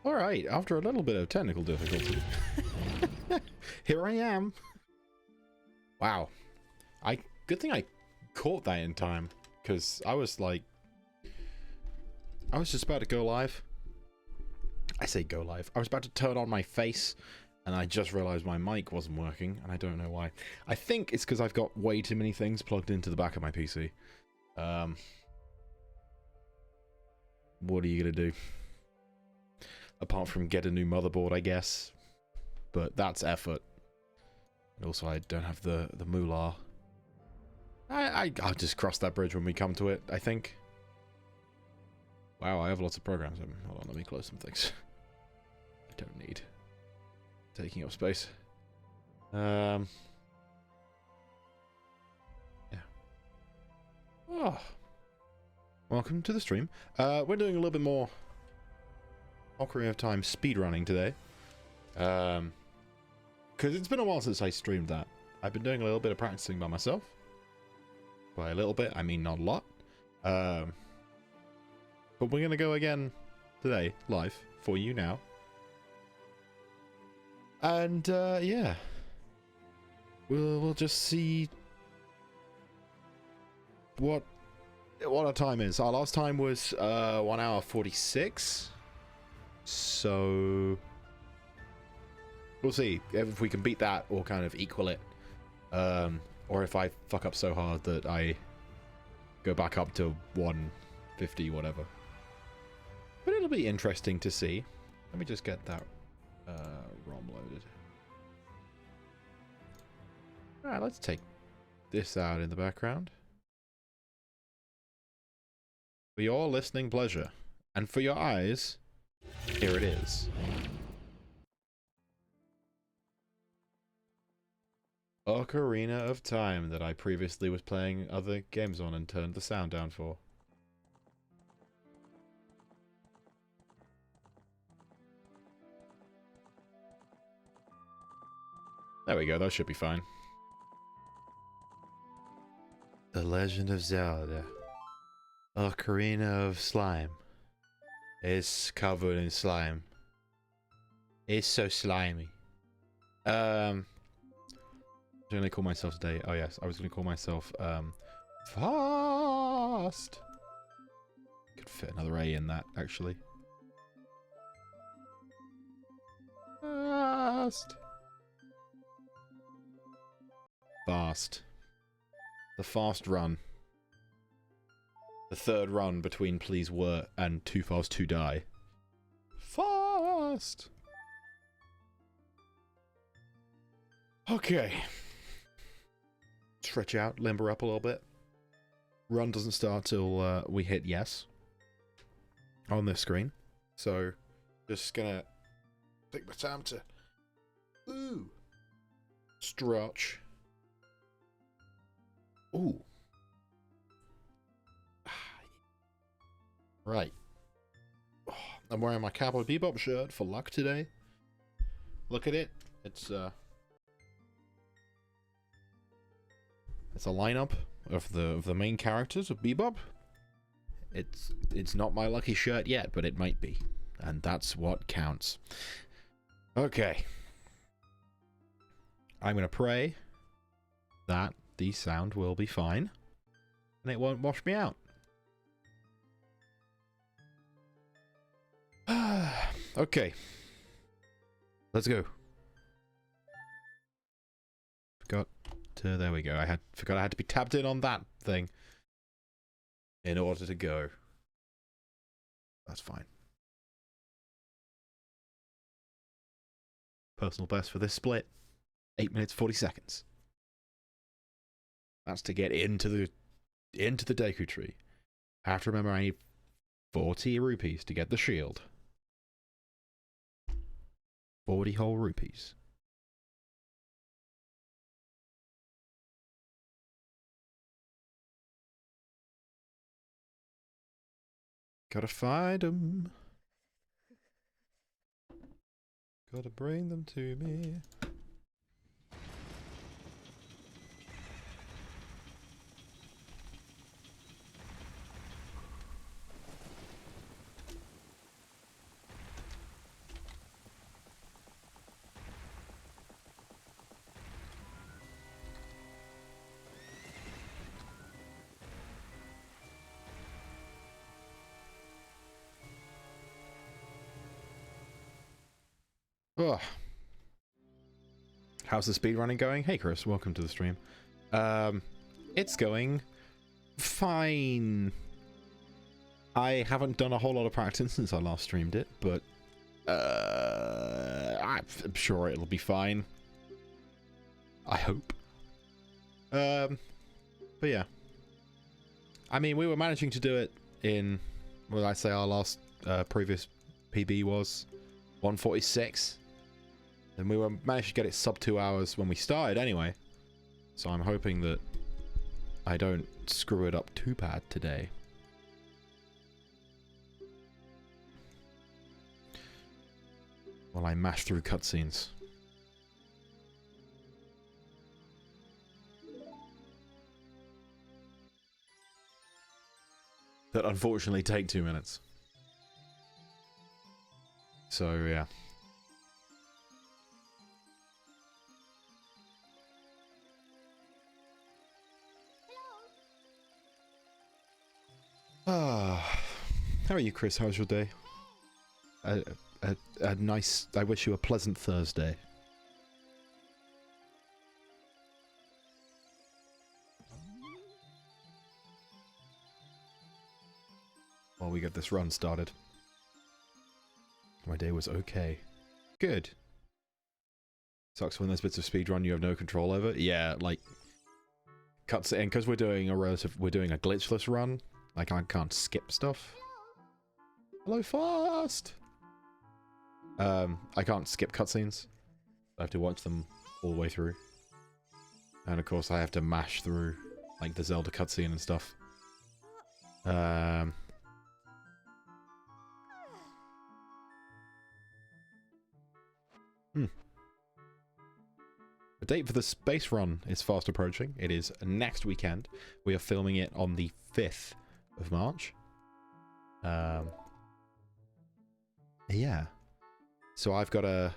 Alright, after a little bit of technical difficulty. Here I am. Wow. Good thing I caught that in time, because I was just about to go live. I say go live. I was about to turn on my face, and I just realized my mic wasn't working, and I don't know why. I think it's because I've got way too many things plugged into the back of my PC. What are you gonna do? Apart from get a new motherboard, I guess. But that's effort. And also, I don't have the moolah. I'll just cross that bridge when we come to it, I think. Wow, I have lots of programs. Hold on, let me close some things. I don't need taking up space. Yeah. Oh. Welcome to the stream. We're doing a little bit more Ocarina of Time speedrunning today. Because it's been a while since I streamed that. I've been doing a little bit of practicing by myself. By a little bit, I mean not a lot. But we're going to go again today, live, for you now. And, yeah. We'll just see what our time is. Our last time was 1 hour 46. So we'll see if we can beat that or kind of equal it. Or if I fuck up so hard that I go back up to 150, whatever. But it'll be interesting to see. Let me just get that ROM loaded. Alright, let's take this out in the background. For your listening pleasure. And for your eyes, here it is. Ocarina of Time that I previously was playing other games on and turned the sound down for. There we go, that should be fine. The Legend of Zelda. Ocarina of Slime. It's covered in slime. It's so slimy. I'm gonna call myself today. Oh yes, I was gonna call myself Fast. Could fit another A in that actually. Fast. Fast. The fast run. The third run between Please Were and Too Fast to Die. Fast. Okay. Stretch out, limber up a little bit. Run doesn't start till we hit yes on this screen. So, just gonna take my time to stretch. Ooh. Right. Oh, I'm wearing my Cowboy Bebop shirt for luck today. Look at it. It's a lineup of the main characters of Bebop. It's not my lucky shirt yet, but it might be. And that's what counts. Okay. I'm gonna pray that the sound will be fine. And it won't wash me out. Okay. Let's go. Forgot to... There we go. Forgot I had to be tapped in on that thing in order to go. That's fine. Personal best for this split. 8 minutes 40 seconds. That's to get into the Deku Tree. I have to remember I need 40 rupees to get the shield. 40 whole rupees. Gotta find them. Gotta bring them to me. Oh. How's the speedrunning going? Hey Chris, welcome to the stream. It's going fine. I haven't done a whole lot of practice since I last streamed it, but I'm sure it'll be fine. I hope. But yeah. I mean, we were managing to do it in, well, I'd say our last previous PB was 1:46. And we managed to get it sub 2 hours when we started anyway. So I'm hoping that I don't screw it up too bad today. While I mash through cutscenes. That unfortunately take 2 minutes. So yeah. Ah, how are you, Chris? How's your day? A nice. I wish you a pleasant Thursday. While we get this run started. My day was okay. Good. Sucks when there's bits of speedrun you have no control over. Yeah, like cuts in because we're doing a glitchless run. Like I can't skip stuff. Hello, fast. I can't skip cutscenes. I have to watch them all the way through. And of course, I have to mash through like the Zelda cutscene and stuff. The date for the space run is fast approaching. It is next weekend. We are filming it on the 5th of March. Yeah. So I've got to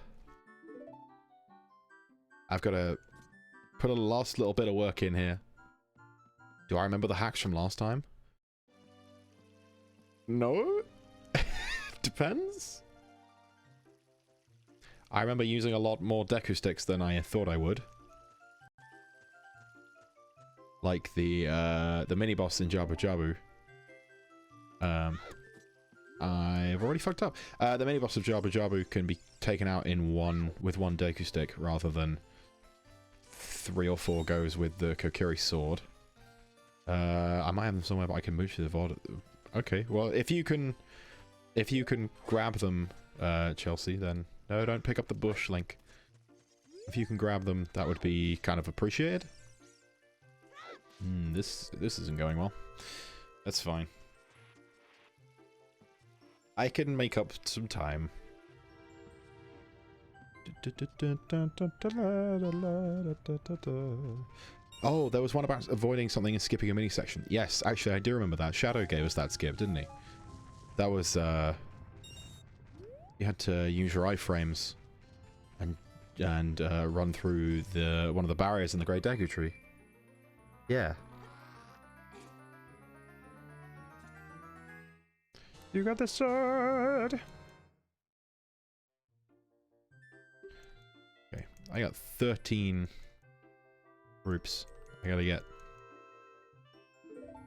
put a last little bit of work in here. Do I remember the hacks from last time? No? Depends. I remember using a lot more Deku sticks than I thought I would. Like the mini boss in Jabu Jabu. I've already fucked up. The mini boss of Jabu Jabu can be taken out in with one Deku stick rather than 3 or 4 goes with the Kokiri sword. I might have them somewhere, but I can move to the VOD. Okay, well if you can grab them, Chelsea, then no, don't pick up the bush, Link. If you can grab them, that would be kind of appreciated. This isn't going well. That's fine. I can make up some time. Oh, there was one about avoiding something and skipping a mini section. Yes, actually, I do remember that. Shadow gave us that skip, didn't he? That was, you had to use your iframes and run through one of the barriers in the Great Deku Tree. Yeah. You got the sword! Okay, I got 13 groups. I gotta get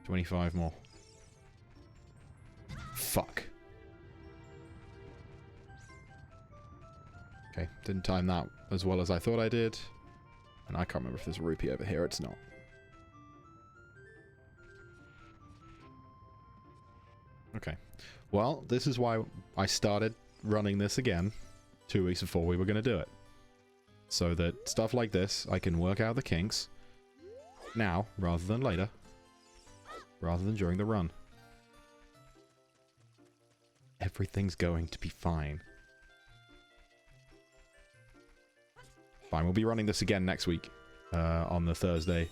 25 more. Fuck. Okay, didn't time that as well as I thought I did. And I can't remember if there's a rupee over here. It's not. Okay. Well, this is why I started running this again 2 weeks before we were going to do it. So that stuff like this, I can work out the kinks now rather than later. Rather than during the run. Everything's going to be fine. Fine, we'll be running this again next week. On the Thursday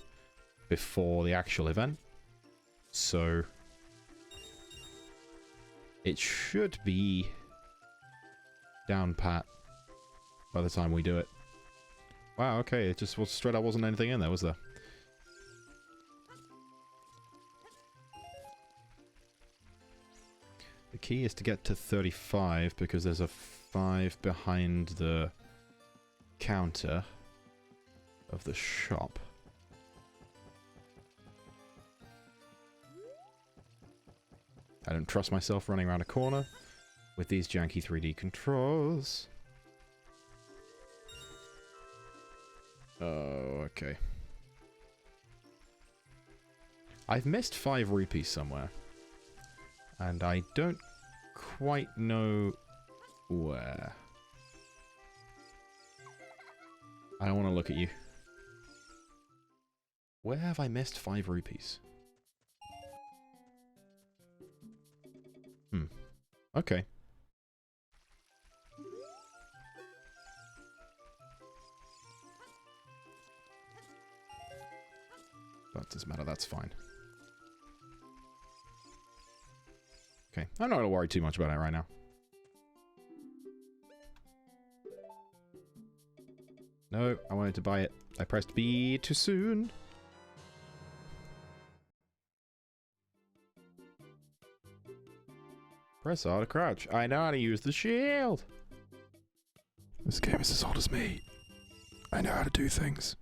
before the actual event. So it should be down pat by the time we do it. Wow, okay, it just was straight up wasn't anything in there, was there? The key is to get to 35 because there's a 5 behind the counter of the shop. I don't trust myself running around a corner with these janky 3D controls. Oh, okay. I've missed 5 rupees somewhere. And I don't quite know where. I don't want to look at you. Where have I missed 5 rupees? Okay. That doesn't matter, that's fine. Okay, I'm not going to worry too much about it right now. No, I wanted to buy it. I pressed B too soon. Press R to crouch. I know how to use the shield. This game is as old as me. I know how to do things.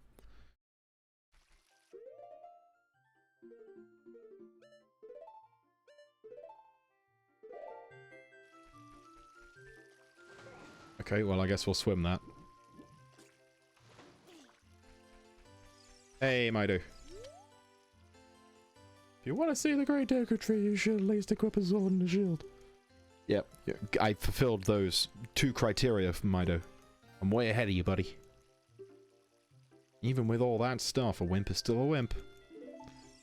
Okay, well, I guess we'll swim that. Hey, Mido. If you want to see the Great Deku Tree, you should at least equip a sword and a shield. Yep, I fulfilled those 2 criteria for Mido. I'm way ahead of you, buddy. Even with all that stuff, a wimp is still a wimp.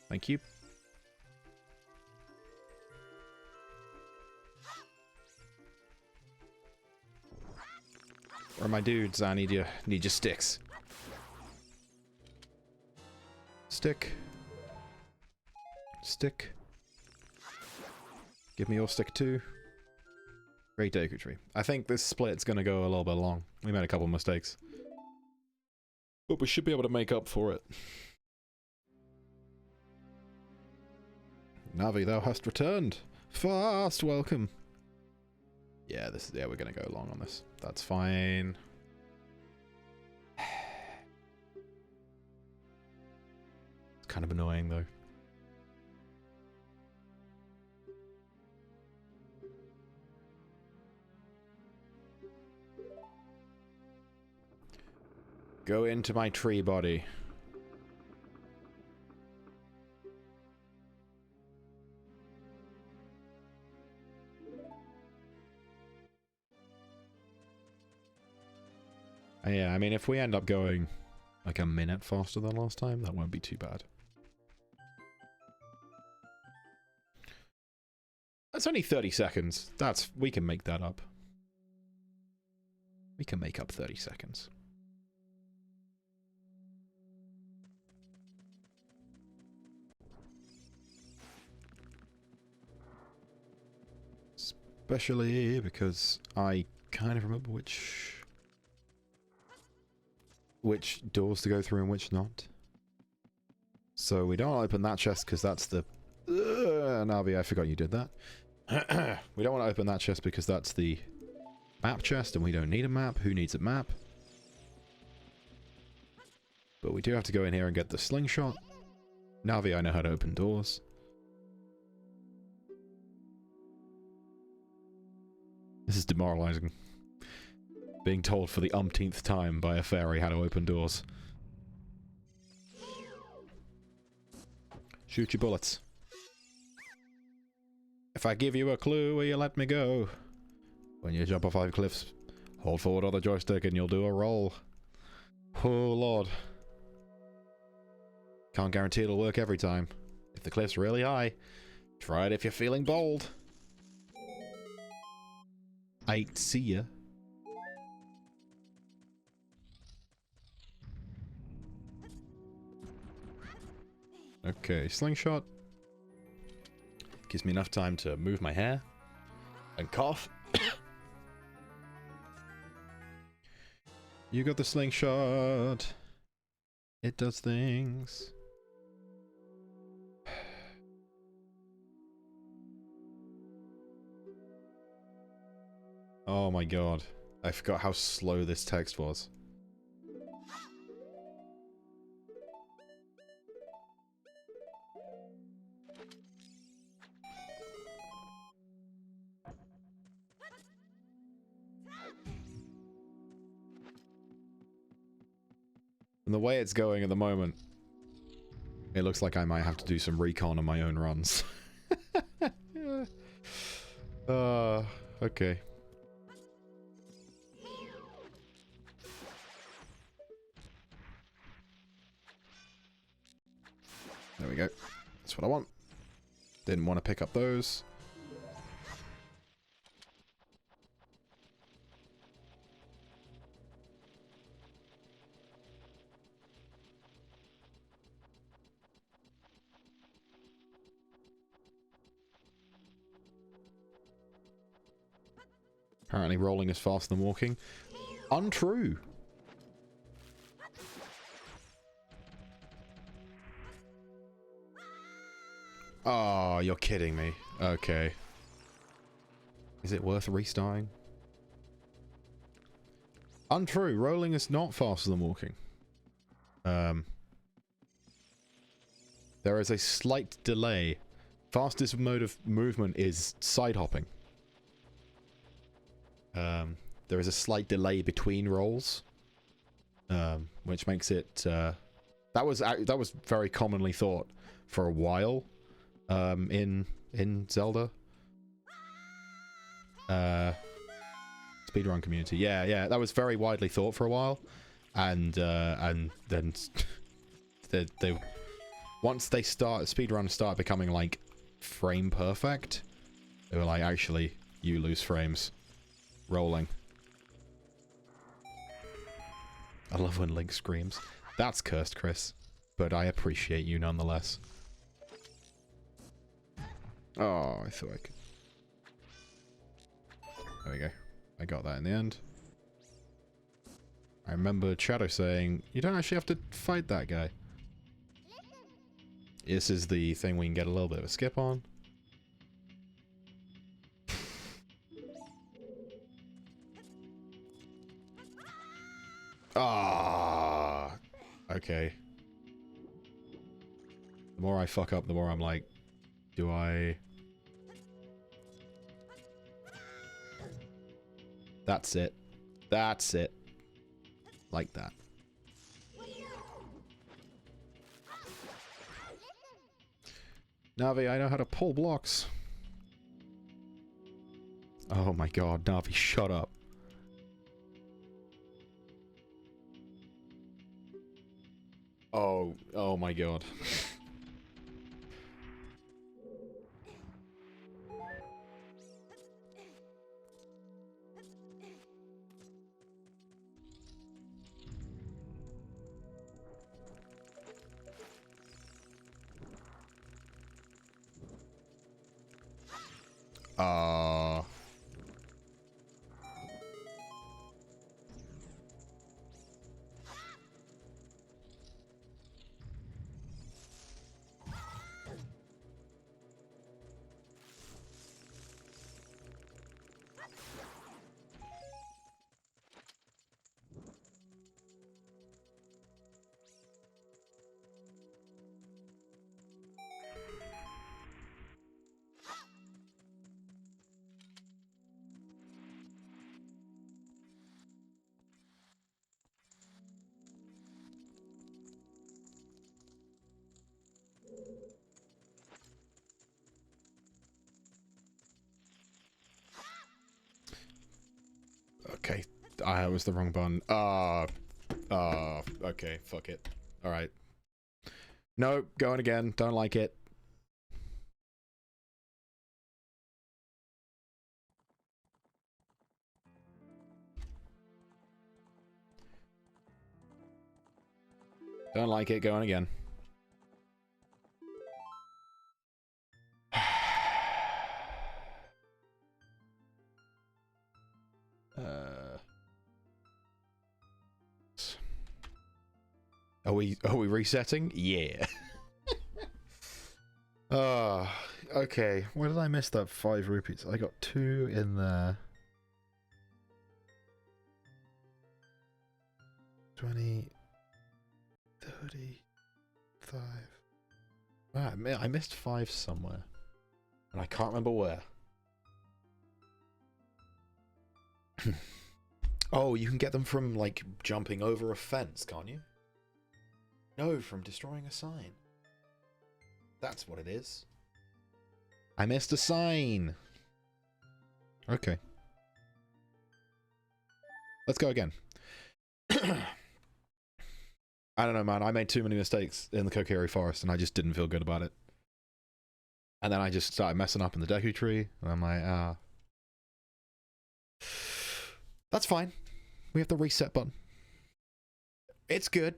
Thank you. Where are my dudes? I need your sticks. Stick. Stick. Give me your stick too. Great Deku Tree. I think this split's gonna go a little bit long. We made a couple mistakes. But we should be able to make up for it. Navi, thou hast returned. Fast welcome. Yeah, we're gonna go long on this. That's fine. It's kind of annoying though. Go into my tree body. Yeah, I mean, if we end up going like a minute faster than last time, that won't be too bad. That's only 30 seconds. We can make that up. We can make up 30 seconds. Especially because I kind of remember which doors to go through and which not. So we don't want to open that chest because that's the... Navi, I forgot you did that. We don't want to open that chest because that's the map chest and we don't need a map. Who needs a map? But we do have to go in here and get the slingshot. Navi, I know how to open doors. This is demoralizing. Being told for the umpteenth time by a fairy how to open doors. Shoot your bullets. If I give you a clue, will you let me go? When you jump off 5 cliffs, hold forward on the joystick and you'll do a roll. Oh lord. Can't guarantee it'll work every time. If the cliff's really high, try it if you're feeling bold. I see ya. Okay, slingshot. Gives me enough time to move my hair and cough. You got the slingshot. It does things. Oh my god. I forgot how slow this text was. And the way it's going at the moment, it looks like I might have to do some recon on my own runs. Okay. There we go. That's what I want. Didn't want to pick up those. Apparently rolling is faster than walking. Untrue. Oh, you're kidding me. Okay. Is it worth restarting? Untrue. Rolling is not faster than walking. There is a slight delay. Fastest mode of movement is side hopping. There is a slight delay between rolls, which makes it that was very commonly thought for a while in Zelda speedrun community. Yeah, that was very widely thought for a while, and then they once they speedrun start becoming like frame perfect, they were like, actually, you lose frames rolling. I love when Link screams. That's cursed, Chris, but I appreciate you nonetheless. Oh, I thought I could. There we go. I got that in the end. I remember Shadow saying, you don't actually have to fight that guy. This is the thing we can get a little bit of a skip on. Ah, okay. The more I fuck up, the more I'm like, do I... That's it. That's it. Like that. Navi, I know how to pull blocks. Oh my god, Navi, shut up. Oh my god. Okay, I was the wrong button. Okay, fuck it. Alright. No, going again. Don't like it. Don't like it, going again. Are we resetting? Yeah. Okay. Where did I miss that 5 rupees? I got 2 in there. 20, 35. Ah, I missed 5 somewhere. And I can't remember where. Oh, you can get them from, like, jumping over a fence, can't you? No, from destroying a sign. That's what it is. I missed a sign! Okay. Let's go again. I don't know, man. I made too many mistakes in the Kokiri Forest, and I just didn't feel good about it. And then I just started messing up in the Deku Tree, and I'm like, ah. That's fine. We have the reset button. It's good.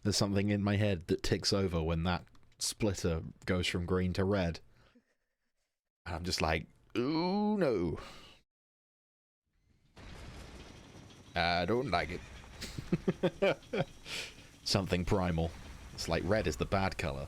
There's something in my head that ticks over when that splitter goes from green to red. And I'm just like, ooh, no. I don't like it. Something primal. It's like red is the bad color.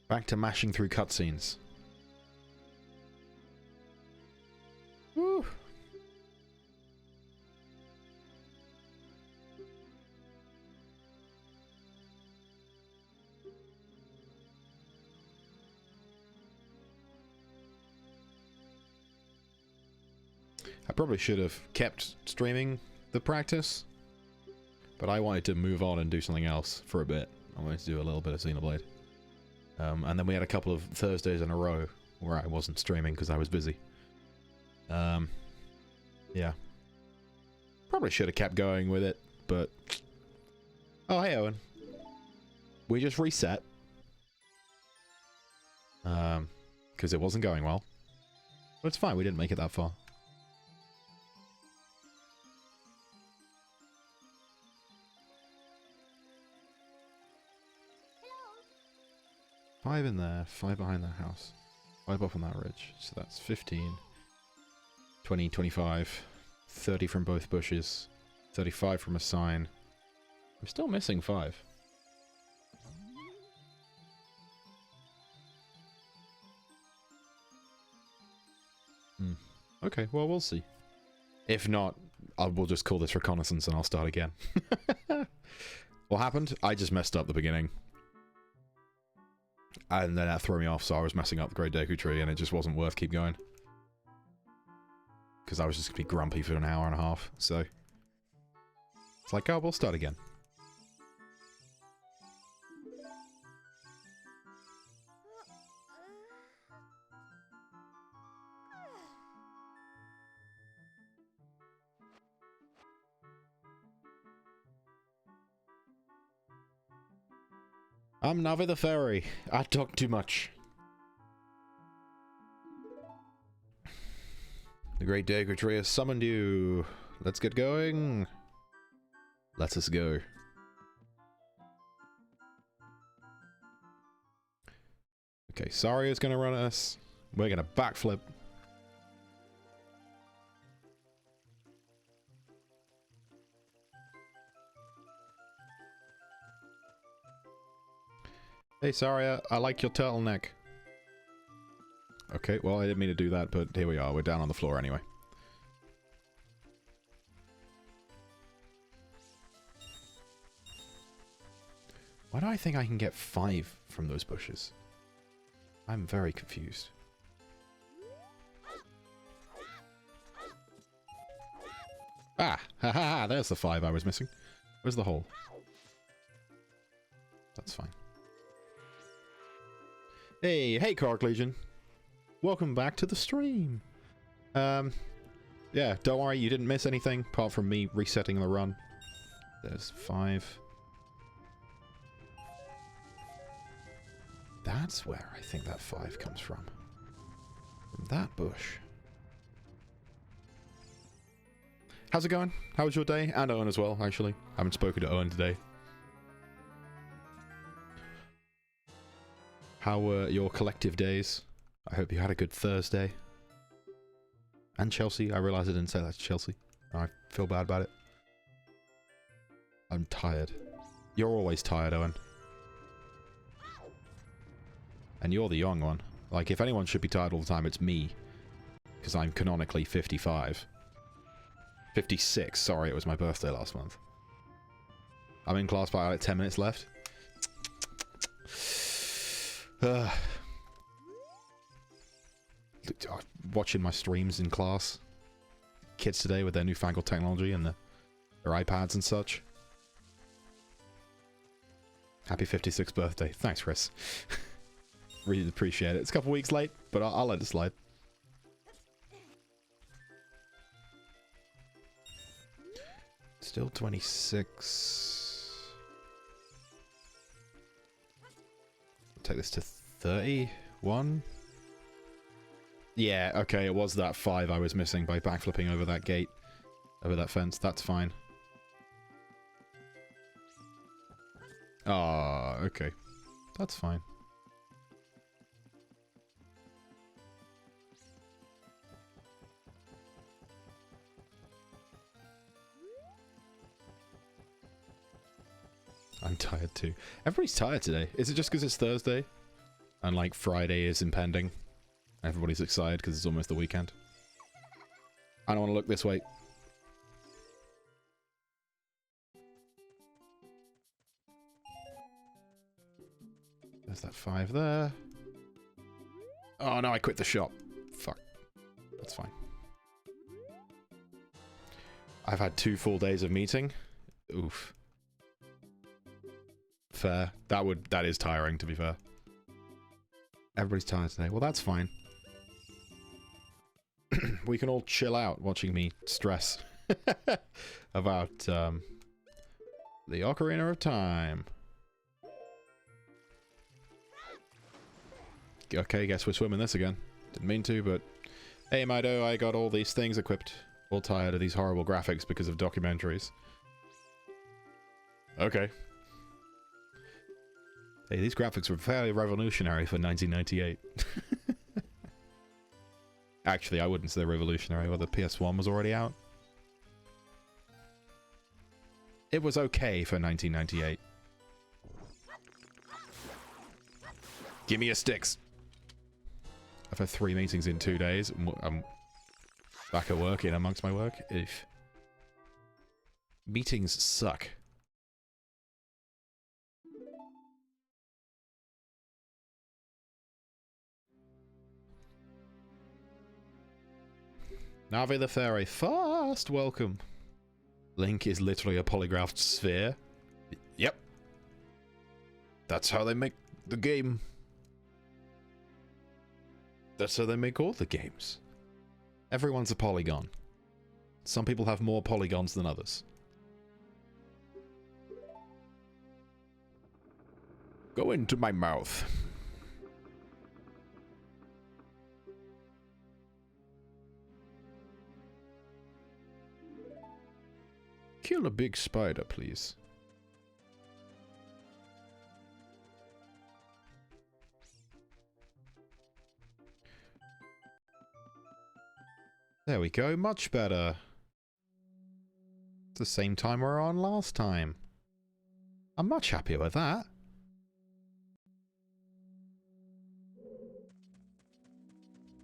Back to mashing through cutscenes. Woo! I probably should have kept streaming the practice, but I wanted to move on and do something else for a bit. I wanted to do a little bit of Xenoblade. And then we had a couple of Thursdays in a row where I wasn't streaming because I was busy. Yeah. Probably should have kept going with it, but... Oh, hey, Owen. We just reset. Because it wasn't going well. But it's fine, we didn't make it that far. Hello. 5 in there, 5 behind that house. 5 up on that ridge. So that's 15. 20, 25. 30 from both bushes. 35 from a sign. I'm still missing 5. Okay, well, we'll see. If not, we'll just call this reconnaissance and I'll start again. What happened? I just messed up the beginning. And then that threw me off, so I was messing up the Great Deku Tree, and it just wasn't worth keep going. Because I was just going to be grumpy for an hour and a half, so... It's like, oh, we'll start again. I'm Navi the Fairy. I talk too much. The Great Deku Tree has summoned you. Let's get going. Let us go. Okay, Saria's gonna run us. We're gonna backflip. Hey Saria, I like your turtleneck. Okay, well I didn't mean to do that, but here we are. We're down on the floor anyway. Why do I think I can get 5 from those bushes? I'm very confused. Ah! Ha ha ha! There's the 5 I was missing. Where's the hole? That's fine. Hey, hey Kark Legion. Welcome back to the stream. Yeah, don't worry, you didn't miss anything, apart from me resetting the run. There's 5. that's where I think that 5 comes from. From that bush. How's it going? How was your day? And Owen as well, actually. I haven't spoken to Owen today. How were your collective days? I hope you had a good Thursday. And Chelsea. I realised I didn't say that to Chelsea. I feel bad about it. I'm tired. You're always tired, Owen. And you're the young one. Like, if anyone should be tired all the time, it's me. Because I'm canonically 55. 56, sorry, it was my birthday last month. I'm in class by like 10 minutes left. Watching my streams in class. Kids today with their newfangled technology and their iPads and such. Happy 56th birthday. Thanks, Chris. Really appreciate it. It's a couple weeks late, but I'll let it slide. Still 26. Take this to 31. Yeah, okay, it was that 5 I was missing by backflipping over that gate. Over that fence. That's fine. Ah, okay. That's fine. I'm tired too. Everybody's tired today. Is it just because it's Thursday? And like Friday is impending? Everybody's excited because it's almost the weekend? I don't want to look this way. There's that 5 there. Oh no, I quit the shop. Fuck. That's fine. I've had 2 full days of meeting. Oof. Fair. That is tiring, to be fair. Everybody's tired today. Well, that's fine. We can all chill out watching me stress about the Ocarina of Time. Okay, guess we're swimming this again. Didn't mean to, but hey, Mido, I got all these things equipped. All tired of these horrible graphics because of documentaries. Okay. Hey, these graphics were fairly revolutionary for 1998. Actually, I wouldn't say revolutionary. Well, the PS1 was already out. It was okay for 1998. Give me your sticks. I've had 3 meetings in 2 days. I'm back at work, in amongst my work. If meetings suck. Navi the Fairy, fast welcome. Link is literally a polygraphed sphere. Yep. That's how they make the game. That's how they make all the games. Everyone's a polygon. Some people have more polygons than others. Go into my mouth. Kill a big spider, please. There we go, much better. It's the same time we were on last time. I'm much happier with that.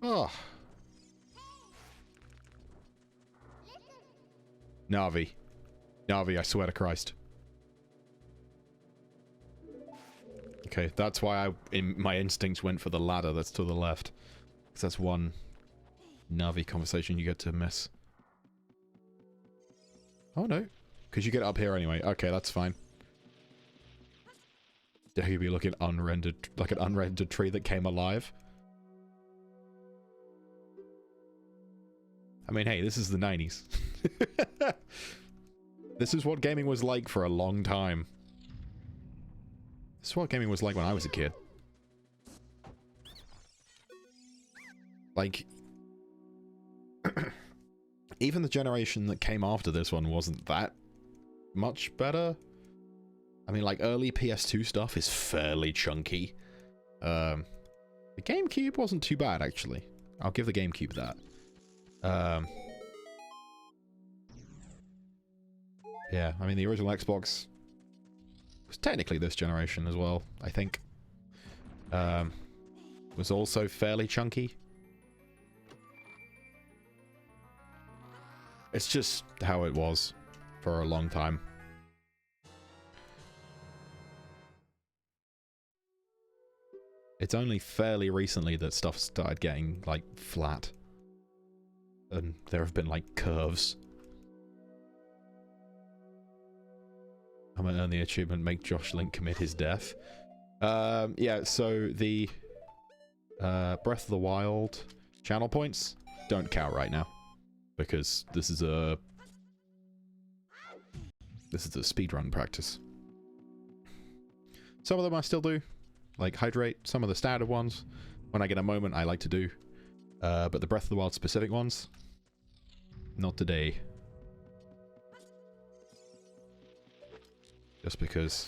Oh. Navi. Navi, I swear to Christ. Okay, that's why my instincts went for the ladder that's to the left. Because that's one Navi conversation you get to miss. Oh no. Because you get up here anyway. Okay, that's fine. Dare you be looking unrendered, like an unrendered tree that came alive? I mean, hey, this is the 90s. This is what gaming was like for a long time. This is what gaming was like when I was a kid. like, even the generation that came after this one wasn't that much better. I mean, like, early PS2 stuff is fairly chunky. The GameCube wasn't too bad, actually. I'll give the GameCube that. Yeah, I mean, the original Xbox was technically this generation as well, I think. Was also fairly chunky. It's just how it was for a long time. It's only fairly recently that stuff started getting, like, flat. And there have been, like, curves. I'm gonna earn the achievement, make Josh Link commit his death. Yeah, so the Breath of the Wild channel points don't count right now. Because this is a speedrun practice. Some of them I still do. Like Hydrate, some of the standard ones. When I get a moment, I like to do. But the Breath of the Wild specific ones, not today. Just because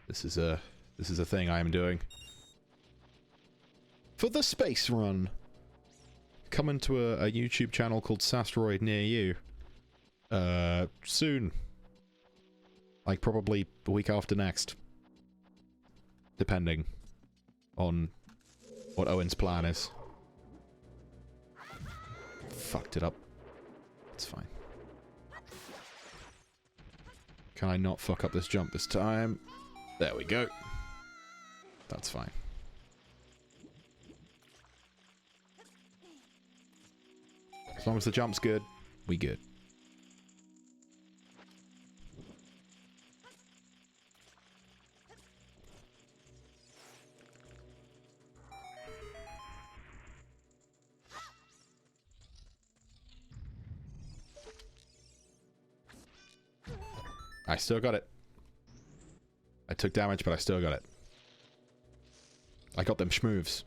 this is a thing I am doing. For the space run. Coming to a YouTube channel called Sasteroid near you. Soon. Like probably the week after next. Depending on what Owen's plan is. Fucked it up. It's fine. Can I not fuck up this jump this time? There we go. That's fine. As long as the jump's good, we good. I still got it. I took damage, but I still got it. I got them schmoves.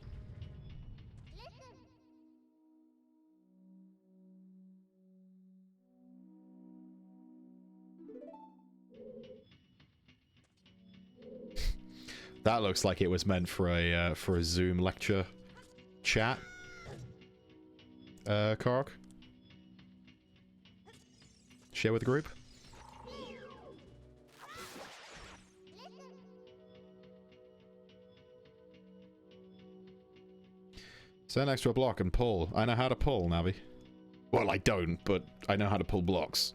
That looks like it was meant for a Zoom lecture chat. Korg. Share with the group. Stand next to a block and pull. I know how to pull, Navi. Well, I don't, but I know how to pull blocks.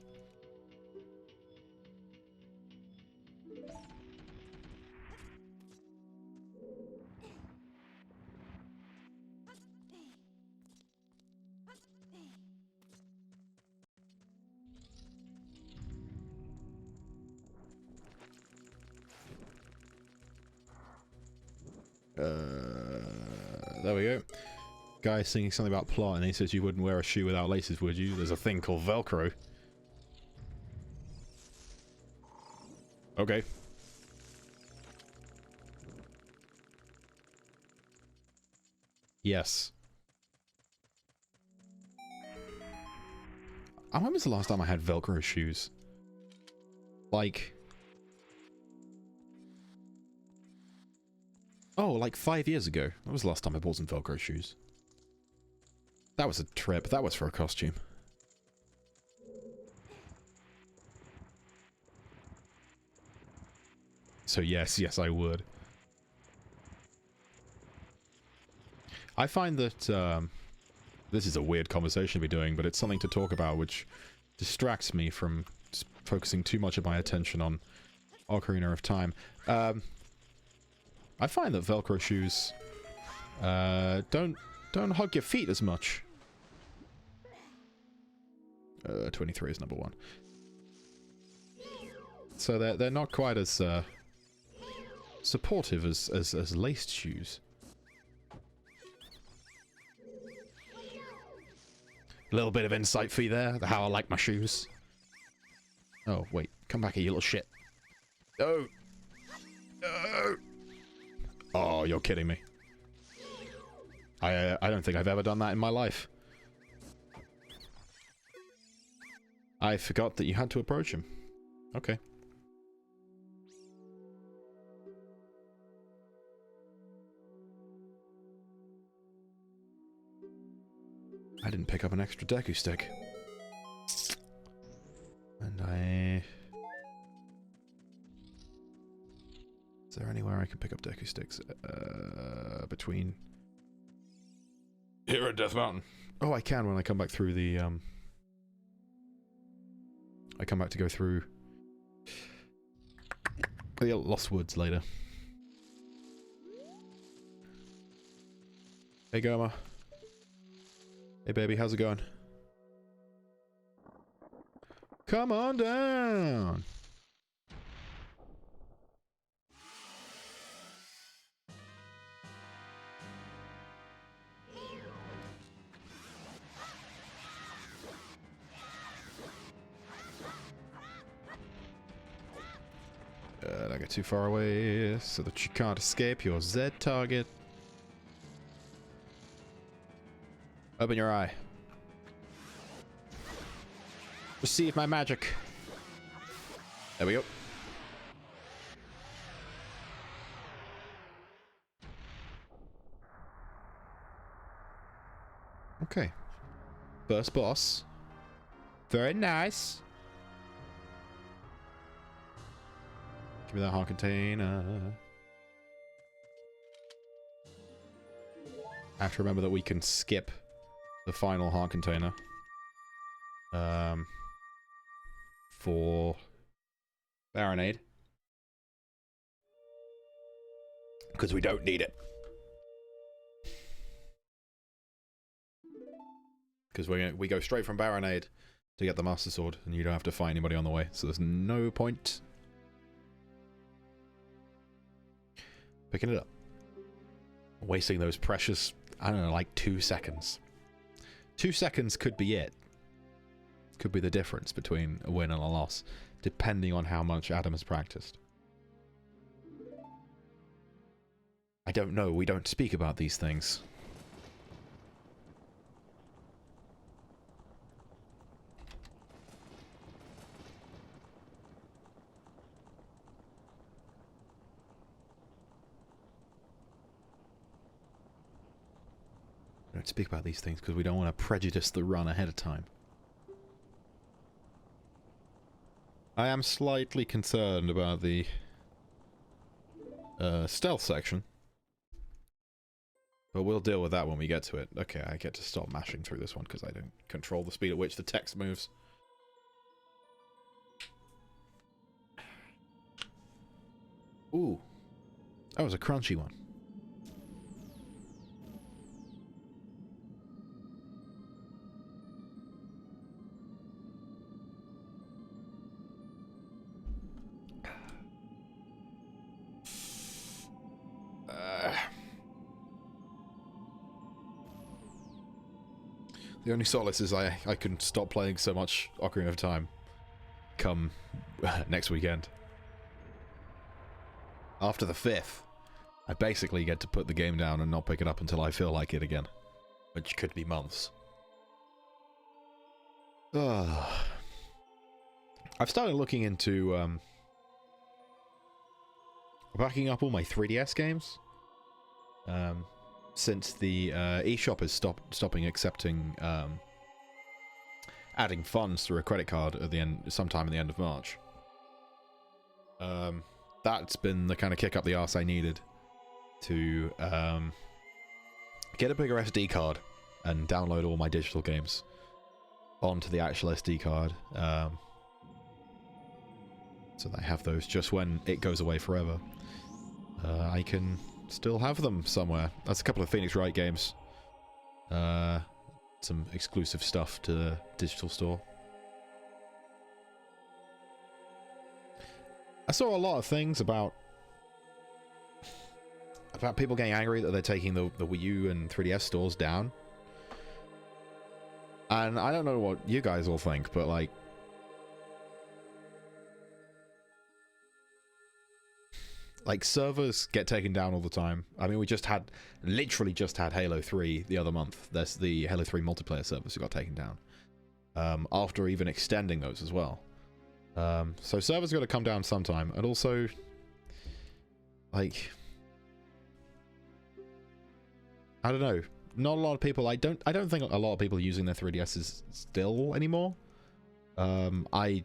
There we go. Guy singing something about plot, and he says you wouldn't wear a shoe without laces, would you? There's a thing called Velcro. Okay. Yes. When was the last time I had Velcro shoes? Like... Oh, like 5 years ago. That was the last time I bought some Velcro shoes. That was a trip. That was for a costume. So yes, I would. I find that, this is a weird conversation to be doing, but it's something to talk about which distracts me from focusing too much of my attention on Ocarina of Time. I find that Velcro shoes don't hug your feet as much. 23 is number one. So they're not quite as supportive as laced shoes. A little bit of insight for you there, how I like my shoes. Oh wait, come back here, you little shit. No. No. Oh, you're kidding me. I don't think I've ever done that in my life. I forgot that you had to approach him. Okay. I didn't pick up an extra Deku stick. And I... Is there anywhere I can pick up Deku sticks? Between... Here at Death Mountain. Oh, I can when I come back through the, I come back to go through the Lost Woods later. Hey, Goma. Hey, baby, how's it going? Come on down! Don't get too far away so that you can't escape your Z target. Open your eye. Receive my magic. There we go. Okay. First boss. Very nice. Give me that heart container. I have to remember that we can skip the final heart container. For Baronade. Because we don't need it. Because we go straight from Baronade to get the Master Sword, and you don't have to fight anybody on the way, so there's no point picking it up. Wasting those precious, I don't know, like 2 seconds. 2 seconds could be it. Could be the difference between a win and a loss, depending on how much Adam has practiced. I don't know, we don't speak about these things. We don't speak about these things because we don't want to prejudice the run ahead of time. I am slightly concerned about the stealth section. But we'll deal with that when we get to it. Okay, I get to stop mashing through this one because I don't control the speed at which the text moves. Ooh. That was a crunchy one. The only solace is I can stop playing so much Ocarina of Time come next weekend. After the 5th, I basically get to put the game down and not pick it up until I feel like it again. Which could be months. I've started looking into backing up all my 3DS games. Since the eShop is stopping accepting adding funds through a credit card at the end, sometime at the end of March. That's been the kind of kick up the arse I needed to get a bigger SD card and download all my digital games onto the actual SD card, so that I have those just when it goes away forever. I can still have them somewhere. That's a couple of Phoenix Wright games. Some exclusive stuff to the digital store. I saw a lot of things about people getting angry that they're taking the Wii U and 3DS stores down. And I don't know what you guys all think, but like, like, servers get taken down all the time. I mean, we just had, literally just had Halo 3 the other month. There's the Halo 3 multiplayer servers who got taken down. After even extending those as well. So servers got to come down sometime. And also, like, I don't know. Not a lot of people, I don't think a lot of people are using their 3DSs still anymore. I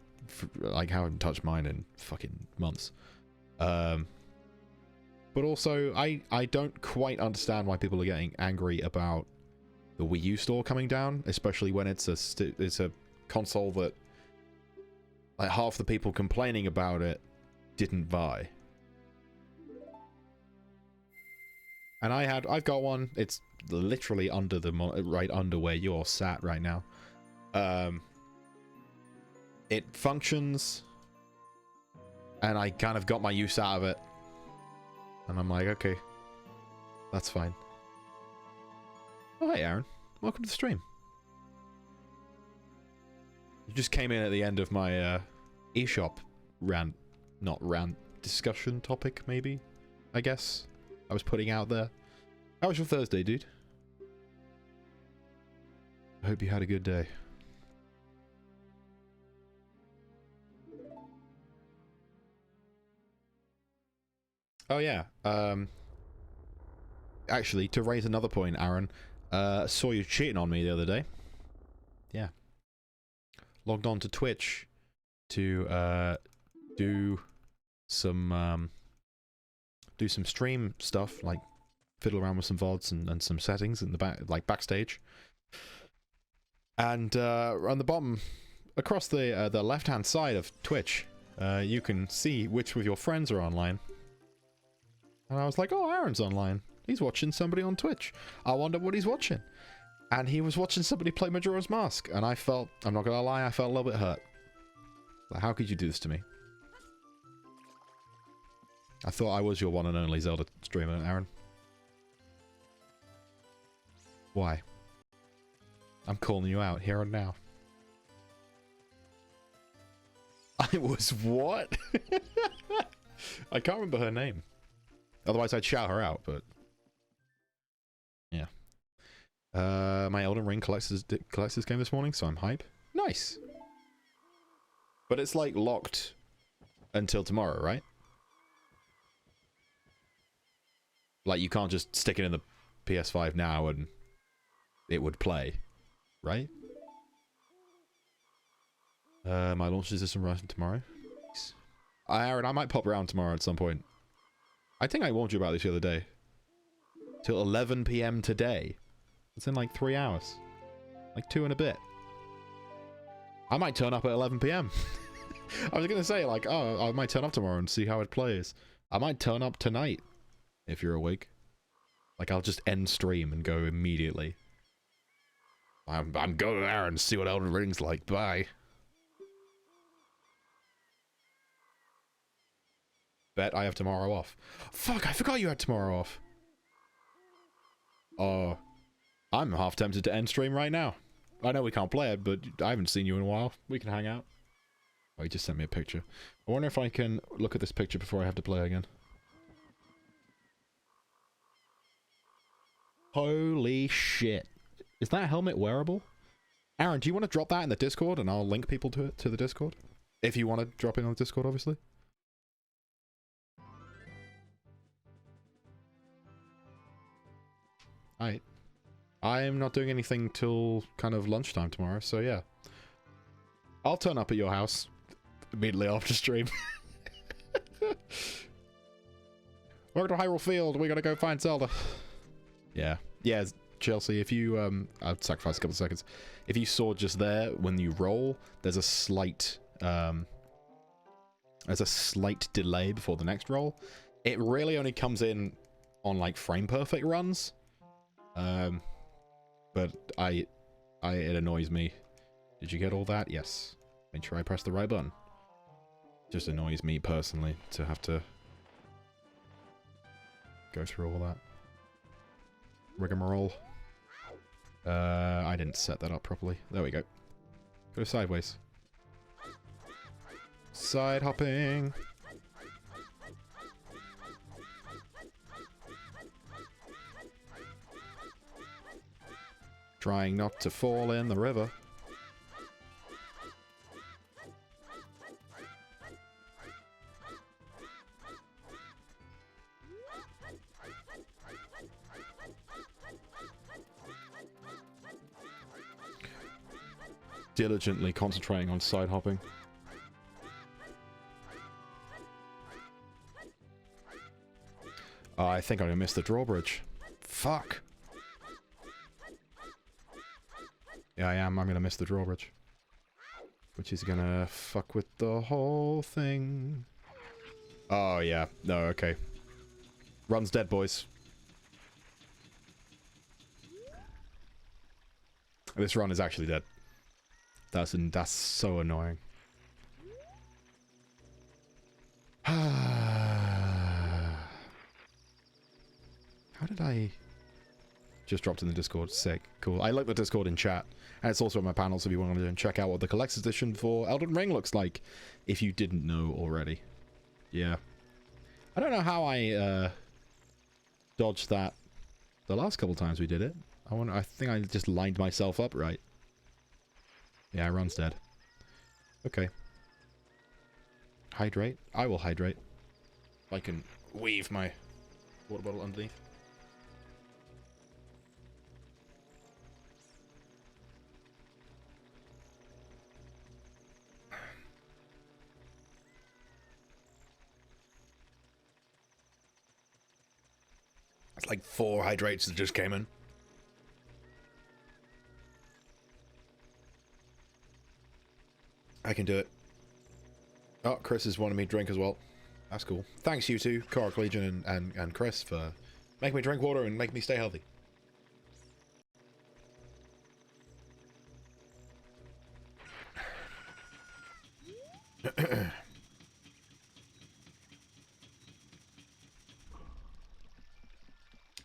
haven't touched mine in fucking months. But also, I don't quite understand why people are getting angry about the Wii U store coming down, especially when it's a console that, like, half the people complaining about it didn't buy. And I've got one. It's literally under the right under where you're sat right now. It functions, and I kind of got my use out of it, and I'm like, okay, that's fine. Oh, hey, Aaron. Welcome to the stream. You just came in at the end of my eShop discussion topic, maybe, I guess, I was putting out there. How was your Thursday, dude? I hope you had a good day. Oh, yeah. Actually, to raise another point, Aaron, saw you cheating on me the other day. Yeah. Logged on to Twitch to do some stream stuff, like fiddle around with some VODs and some settings in the back, like backstage. And on the bottom, across the left-hand side of Twitch, you can see which of your friends are online. And I was like, oh, Aaron's online. He's watching somebody on Twitch. I wonder what he's watching. And he was watching somebody play Majora's Mask. And I felt, I'm not gonna lie, I felt a little bit hurt. Like, how could you do this to me? I thought I was your one and only Zelda streamer, Aaron. Why? I'm calling you out here and now. I was what? I can't remember her name. Otherwise I'd shout her out, but... yeah. My Elden Ring collector's game this morning, so I'm hype. Nice! But it's, like, locked until tomorrow, right? Like, you can't just stick it in the PS5 now and it would play, right? My launch system running tomorrow. Aaron, I might pop around tomorrow at some point. I think I warned you about this the other day. Till 11 PM today. It's in like 3 hours. Like 2 and a bit. I might turn up at 11 PM. I was gonna say, like, oh, I might turn up tomorrow and see how it plays. I might turn up tonight, if you're awake. Like, I'll just end stream and go immediately. I'm going there and see what Elden Ring's like. Bye. Bet I have tomorrow off. Fuck, I forgot you had tomorrow off. Oh, I'm half tempted to end stream right now. I know we can't play it, but I haven't seen you in a while. We can hang out. Oh, you just sent me a picture. I wonder if I can look at this picture before I have to play again. Holy shit. Is that helmet wearable? Aaron, do you want to drop that in the Discord and I'll link people to it, to the Discord? If you want to drop it on the Discord, obviously. Alright. I'm not doing anything till kind of lunchtime tomorrow, so yeah. I'll turn up at your house immediately after stream. Welcome to Hyrule Field, we gotta go find Zelda. Yeah. Yeah, Chelsea, if you, I'll sacrifice a couple of seconds. If you saw just there, when you roll, there's a slight delay before the next roll. It really only comes in on, like, frame perfect runs. But it annoys me. Did you get all that? Yes. Make sure I press the right button. Just annoys me personally to have to go through all that rigmarole. I didn't set that up properly. There we go. Go sideways. Side hopping. Trying not to fall in the river. Diligently concentrating on side hopping. Oh, I think I missed the drawbridge. Fuck. Yeah, I am. I'm gonna miss the drawbridge. Which is gonna fuck with the whole thing. Oh, yeah. No, okay. Run's dead, boys. This run is actually dead. That's so annoying. How did I... Just dropped in the Discord. Sick. Cool. I like the Discord in chat. And it's also on my panel, so if you want to check out what the collector's edition for Elden Ring looks like, if you didn't know already. Yeah. I don't know how I dodged that the last couple times we did it. I think I just lined myself up right. Yeah, Run's dead. Okay. Hydrate? I will hydrate. I can weave my water bottle underneath. It's like 4 hydrates that just came in. I can do it. Oh, Chris is wanting me to drink as well. That's cool. Thanks you two, Korak Legion and Chris, for making me drink water and making me stay healthy.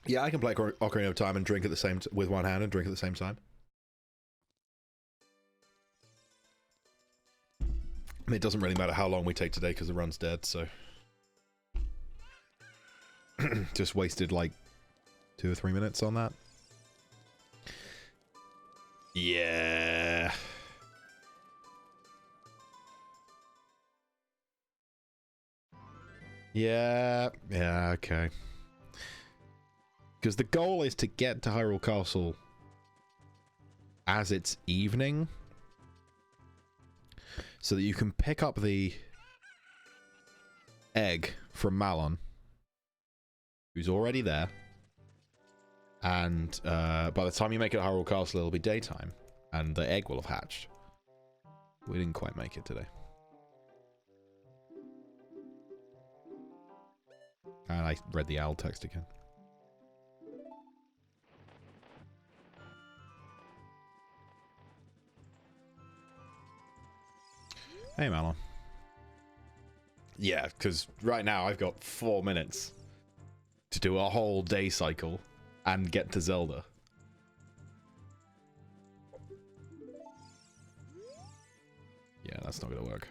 Yeah, I can play Ocarina of Time and drink at the same with one hand and drink at the same time. I mean, it doesn't really matter how long we take today because the run's dead, so... Just wasted, like, 2 or 3 minutes on that. Yeah... Yeah, okay. Because the goal is to get to Hyrule Castle as it's evening, so that you can pick up the egg from Malon, who's already there, and by the time you make it to Hyrule Castle, it'll be daytime, and the egg will have hatched. We didn't quite make it today. And I read the owl text again. Hey, Malon. Yeah, because right now I've got 4 minutes to do a whole day cycle and get to Zelda. Yeah, that's not going to work.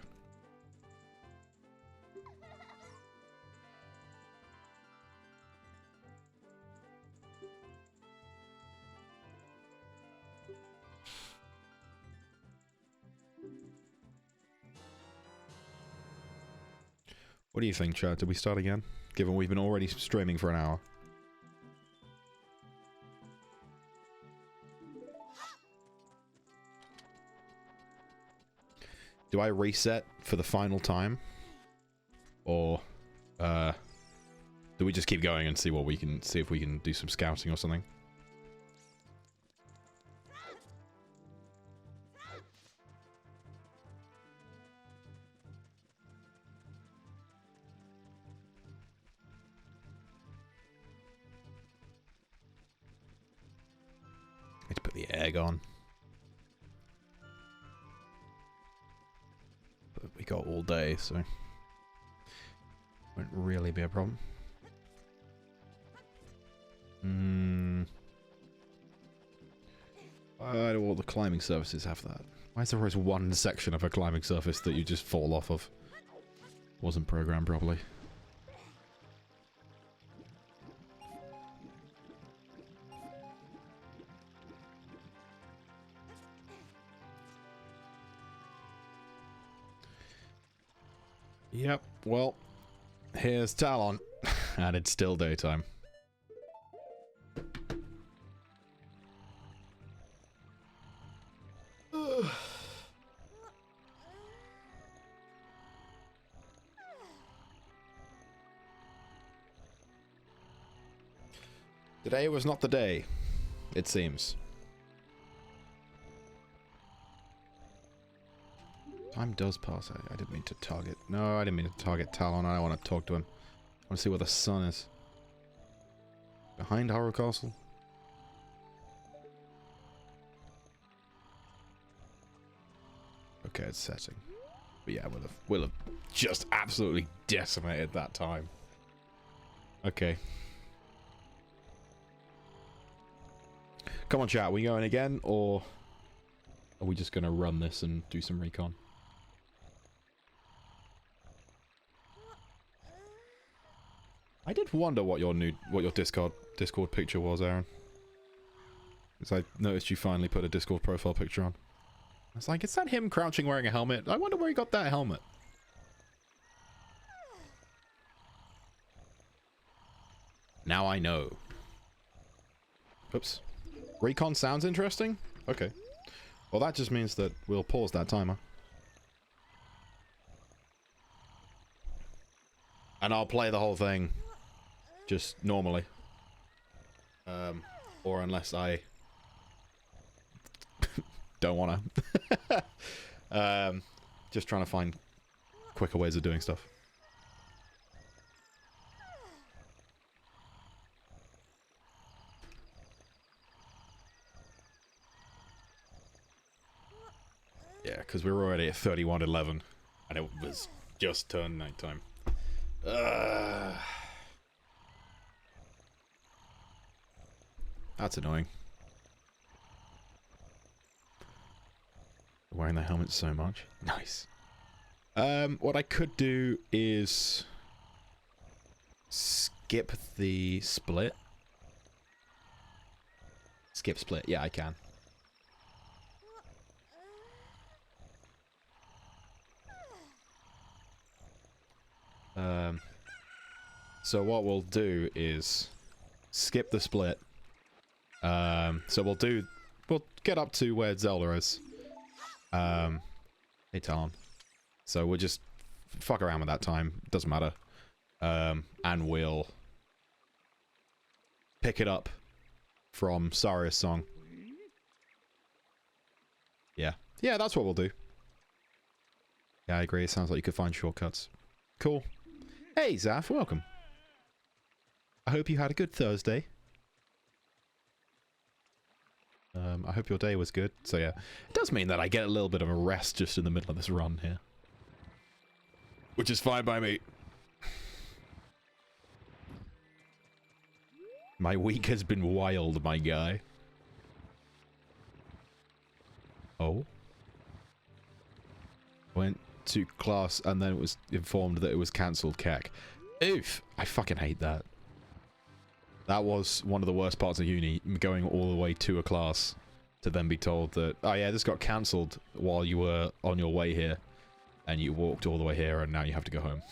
What do you think, chat? Did we start again? Given we've been already streaming for an hour. Do I reset for the final time? Or, do we just keep going and see what we can, see if we can do some scouting or something? Need to put the egg on. But we got all day, so won't really be a problem. Why do all the climbing surfaces have that? Why is there always one section of a climbing surface that you just fall off of? Wasn't programmed properly. Yep, well, here's Talon, and it's still daytime. Today was not the day, it seems. Time does pass. I didn't mean to target. No, I didn't mean to target Talon. I don't want to talk to him. I want to see where the sun is. Behind Horror Castle? Okay, it's setting. But yeah, we'll have just absolutely decimated that time. Okay. Come on, chat. Are we going again, or are we just going to run this and do some recon? I did wonder what your Discord picture was, Aaron. Because I noticed you finally put a Discord profile picture on. I was like, is that him crouching wearing a helmet? I wonder where he got that helmet. Now I know. Oops. Recon sounds interesting? Okay. Well, that just means that we'll pause that timer. And I'll play the whole thing just normally. Or unless I don't want to. Just trying to find quicker ways of doing stuff. Yeah, because we were already at 31:11, and it was just turned nighttime. That's annoying. Wearing the helmet so much. Nice. What I could do is skip the split. Skip split. Yeah, I can. So what we'll do is skip the split. So we'll get up to where Zelda is. Hey Talon. So we'll just fuck around with that time. Doesn't matter. And we'll pick it up from Saria's song. Yeah. Yeah, that's what we'll do. Yeah, I agree. It sounds like you could find shortcuts. Cool. Hey, Zaf, welcome. I hope you had a good Thursday. I hope your day was good. So yeah, it does mean that I get a little bit of a rest just in the middle of this run here. Which is fine by me. My week has been wild, my guy. Oh. Went to class and then it was informed that it was cancelled, cack. Oof! I fucking hate that. That was one of the worst parts of uni, going all the way to a class to then be told that, oh yeah, this got cancelled while you were on your way here. And you walked all the way here and now you have to go home.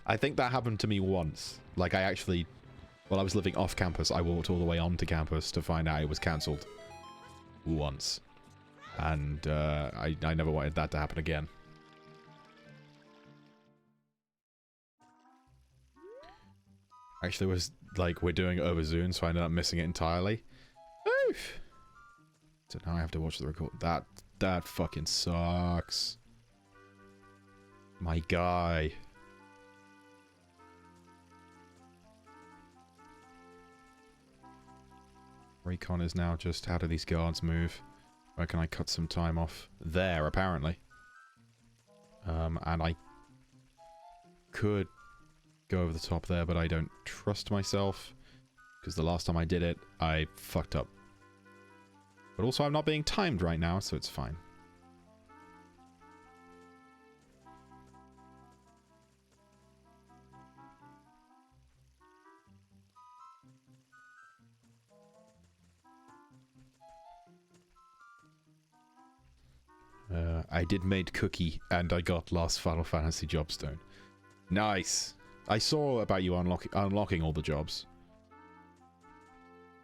I think that happened to me once. Like I actually, while I was living off campus, I walked all the way onto campus to find out it was cancelled. Once. And I never wanted that to happen again. Actually, it was like we're doing it over Zoom, so I ended up missing it entirely. Oof. So now I have to watch the record. That fucking sucks. My guy. Recon is now just how do these guards move? Where can I cut some time off? There, apparently. And I could go over the top there, but I don't trust myself. Because the last time I did it, I fucked up. But also I'm not being timed right now, so it's fine. I did made cookie, and I got last Final Fantasy Jobstone. Nice! I saw about you unlocking all the jobs.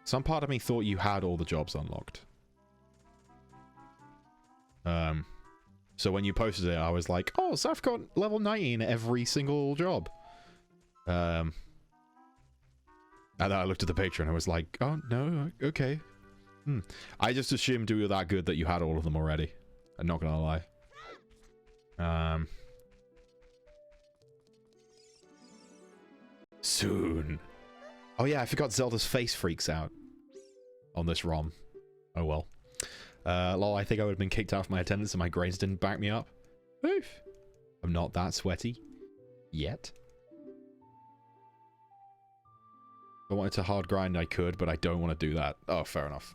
Some part of me thought you had all the jobs unlocked. So when you posted it, I was like, oh, so I've got level 19 every single job. And then I looked at the picture and I was like, oh, no, okay. I just assumed you were that good that you had all of them already. I'm not gonna lie. Soon. Oh yeah, I forgot Zelda's face freaks out on this ROM. Oh well. Lol, I think I would have been kicked out of my attendance and my grades didn't back me up. Oof. I'm not that sweaty. Yet. If I wanted to hard grind, I could, but I don't want to do that. Oh, fair enough.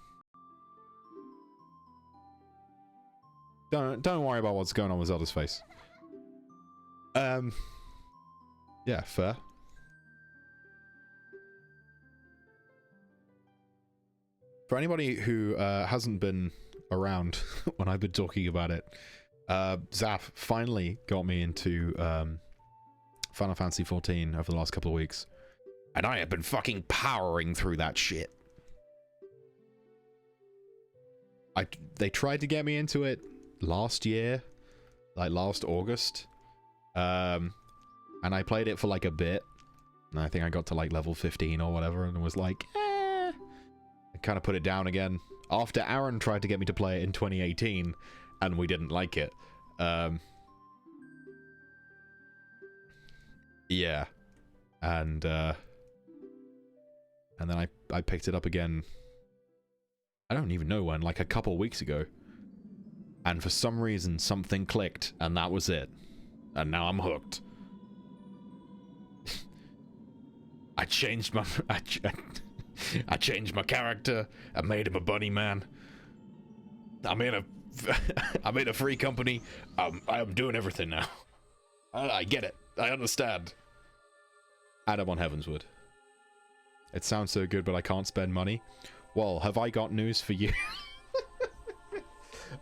Don't worry about what's going on with Zelda's face. Yeah, fair. For anybody who hasn't been around when I've been talking about it, Zap finally got me into Final Fantasy XIV over the last couple of weeks. And I have been fucking powering through that shit. They tried to get me into it last year, like last August. And I played it for like a bit. And I think I got to like level 15 or whatever and was like, I kind of put it down again. After Aaron tried to get me to play it in 2018 and we didn't like it. Yeah. And then I picked it up again. I don't even know when, like a couple weeks ago. And for some reason, something clicked, and that was it. And now I'm hooked. I changed my... I changed my character. I made him a bunny man. I'm in a free company. I'm doing everything now. I get it. I understand. And I'm on Heavensward. It sounds so good, but I can't spend money. Well, have I got news for you?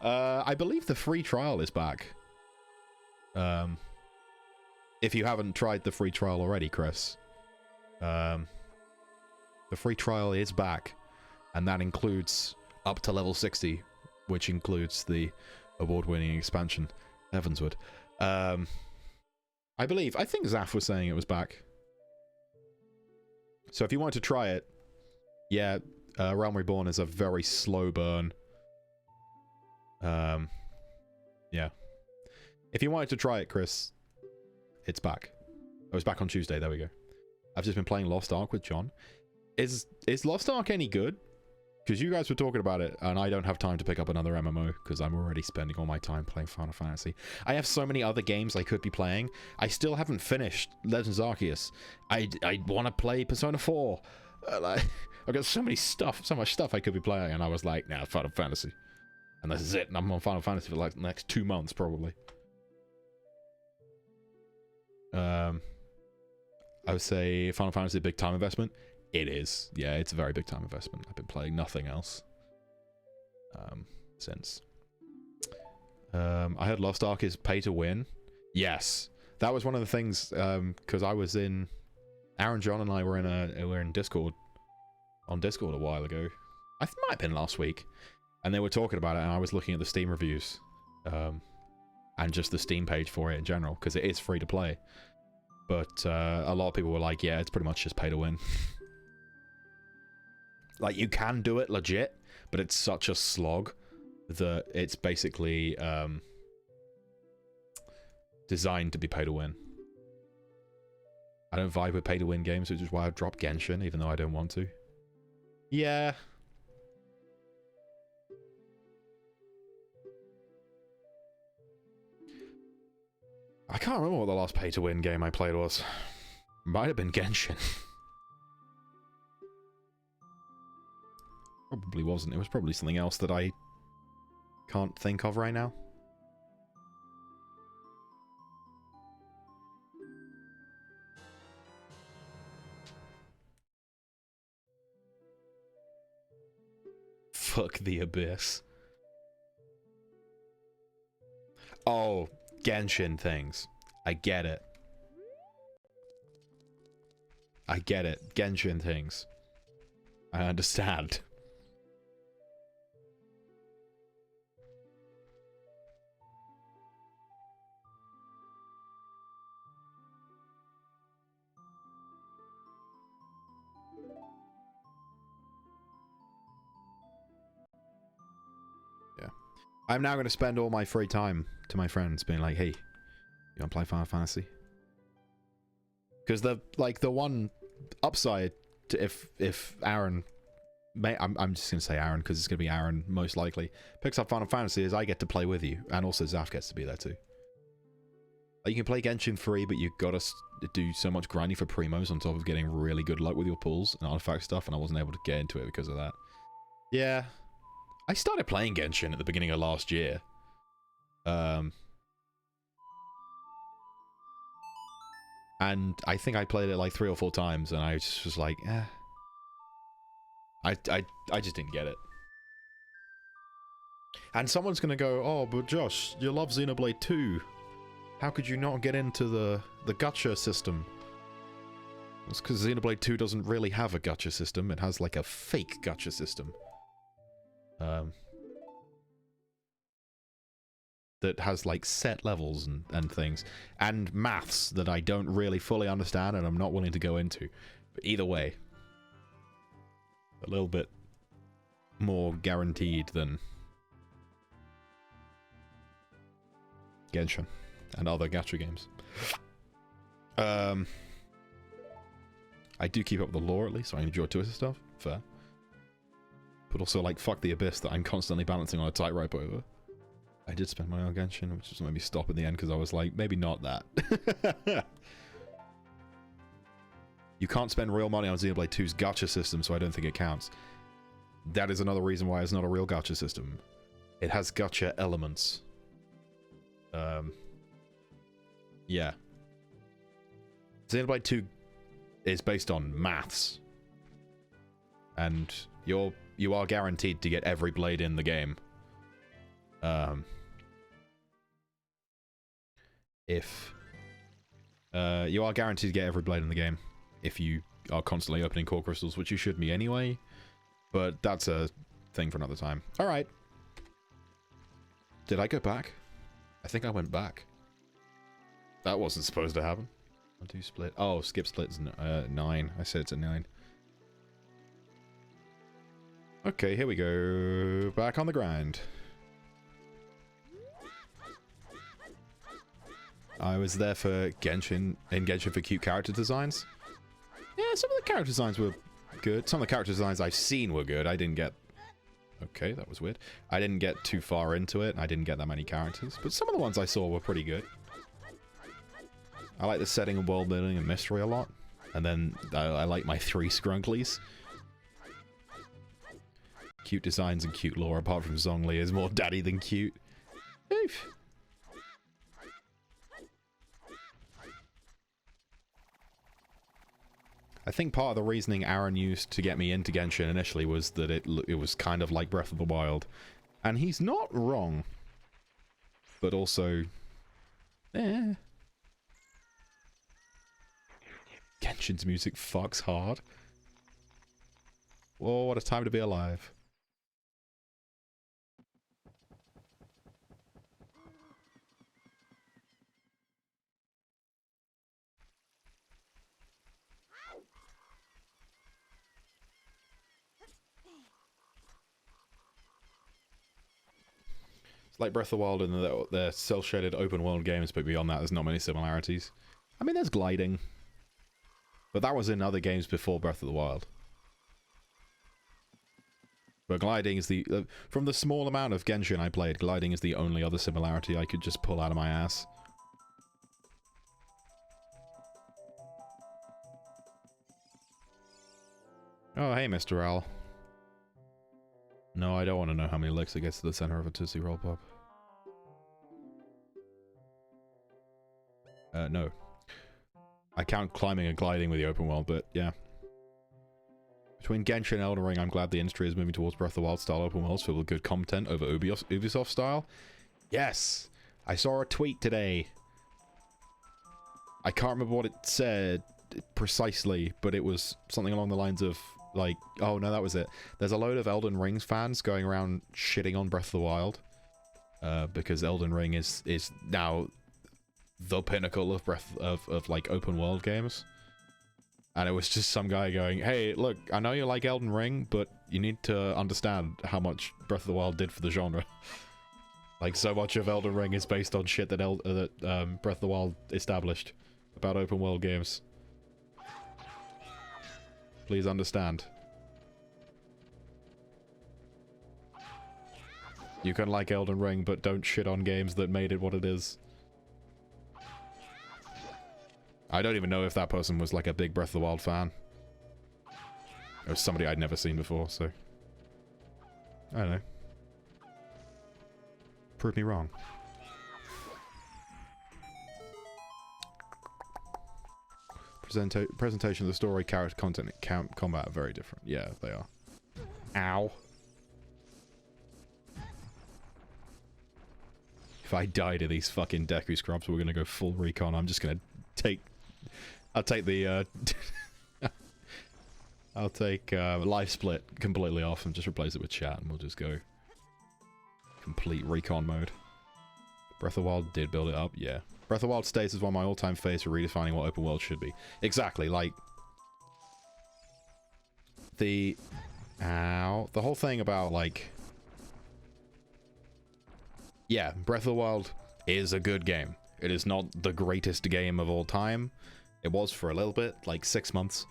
I believe the free trial is back. If you haven't tried the free trial already, Chris. The free trial is back. And that includes up to level 60, which includes the award-winning expansion, Heavensward. I think Zaf was saying it was back. So if you wanted to try it, yeah, Realm Reborn is a very slow burn. Yeah. If you wanted to try it, Chris, it's back. I was back on Tuesday, there we go. I've just been playing Lost Ark with John. Is Lost Ark any good? Because you guys were talking about it, and I don't have time to pick up another MMO, because I'm already spending all my time playing Final Fantasy. I have so many other games I could be playing. I still haven't finished Legends Arceus. I want to play Persona 4. I've got so much stuff I could be playing, and I was like, nah, Final Fantasy. And this is it, and I'm on Final Fantasy for like the next 2 months, probably. I would say Final Fantasy is a big time investment. It is. Yeah, it's a very big time investment. I've been playing nothing else since. I heard Lost Ark is pay to win. Yes. That was one of the things, because I was in... Aaron, John, and I were in Discord. On Discord a while ago. I think it might have been last week. And they were talking about it, and I was looking at the Steam reviews. And just the Steam page for it in general, because it is free to play. But a lot of people were like, yeah, it's pretty much just pay to win. Like, you can do it legit, but it's such a slog that it's basically designed to be pay to win. I don't vibe with pay to win games, which is why I dropped Genshin, even though I don't want to. Yeah. I can't remember what the last pay to win game I played was. Might have been Genshin. Probably wasn't. It was probably something else that I can't think of right now. Fuck the Abyss. Oh, Genshin things. I get it. I get it. Genshin things. I understand. Yeah. I'm now going to spend all my free time to my friends being like, hey, you want to play Final Fantasy? Because the one upside to if Aaron, I'm just gonna say Aaron because it's gonna be Aaron most likely, picks up Final Fantasy is I get to play with you, and also Zaf gets to be there too. Like, you can play Genshin free, but you gotta do so much grinding for primos on top of getting really good luck with your pulls and artifact stuff, and I wasn't able to get into it because of that. Yeah, I started playing Genshin at the beginning of last year. And I think I played it like 3 or 4 times, and I just was like, eh. I just didn't get it. And someone's gonna go, oh, but Josh, you love Xenoblade 2. How could you not get into the gacha system? It's because Xenoblade 2 doesn't really have a gacha system. It has like a fake gacha system. That has like set levels and things. And maths that I don't really fully understand and I'm not willing to go into. But either way, a little bit more guaranteed than Genshin and other gacha games. I do keep up with the lore at least, so I enjoy Twitter stuff. Fair. But also, like, fuck the Abyss that I'm constantly balancing on a tightrope over. I did spend money on Genshin, which just made me stop in the end because I was like, maybe not that. You can't spend real money on Xenoblade 2's gacha system, so I don't think it counts. That is another reason why it's not a real gacha system. It has gacha elements. Yeah. Xenoblade 2 is based on maths. And you are guaranteed to get every blade in the game. If you are guaranteed to get every blade in the game if you are constantly opening core crystals, which you should be anyway, but that's a thing for another time. All right. Did I go back? I think I went back. That wasn't supposed to happen. 1, 2 split. Oh, skip split's 9. I said it's a 9. Okay, here we go. Back on the grind. I was there for Genshin for cute character designs. Yeah, some of the character designs were good. Some of the character designs I've seen were good. I didn't get... Okay, that was weird. I didn't get too far into it. I didn't get that many characters. But some of the ones I saw were pretty good. I like the setting and world building and mystery a lot. And then I like my 3 scrunklies. Cute designs and cute lore, apart from Zhongli, is more daddy than cute. Oof. I think part of the reasoning Aaron used to get me into Genshin initially was that it was kind of like Breath of the Wild. And he's not wrong. But also... eh. Genshin's music fucks hard. Whoa, what a time to be alive. It's like Breath of the Wild and they're cel-shaded open world games, but beyond that there's not many similarities. I mean, there's gliding. But that was in other games before Breath of the Wild. But gliding is the... from the small amount of Genshin I played, gliding is the only other similarity I could just pull out of my ass. Oh, hey, Mr. Owl. No, I don't want to know how many licks it gets to the center of a Tootsie Roll Pop. No. I count climbing and gliding with the open world, but yeah. Between Genshin and Elden Ring, I'm glad the industry is moving towards Breath of the Wild style open worlds filled with good content over Ubisoft style. Yes! I saw a tweet today. I can't remember what it said precisely, but it was something along the lines of, like, oh no, that was it. There's a load of Elden Ring fans going around shitting on Breath of the Wild, because Elden Ring is now the pinnacle of like open world games. And it was just some guy going, hey, look, I know you like Elden Ring, but you need to understand how much Breath of the Wild did for the genre. Like, so much of Elden Ring is based on shit that Breath of the Wild established about open world games. Please understand. You can like Elden Ring, but don't shit on games that made it what it is. I don't even know if that person was like a big Breath of the Wild fan. It was somebody I'd never seen before, so... I don't know. Prove me wrong. Presentation of the story, character content, combat are very different. Yeah, they are. Ow. If I die to these fucking Deku Scrubs, we're gonna go full recon. I'm just gonna take... I'll take the, I'll take, live split completely off and just replace it with chat, and we'll just go complete recon mode. Breath of the Wild did build it up, yeah. Breath of the Wild stays as one of my all-time faves for redefining what open world should be. Exactly, like... The whole thing about, like... Yeah, Breath of the Wild is a good game. It is not the greatest game of all time. It was for a little bit, like 6 months.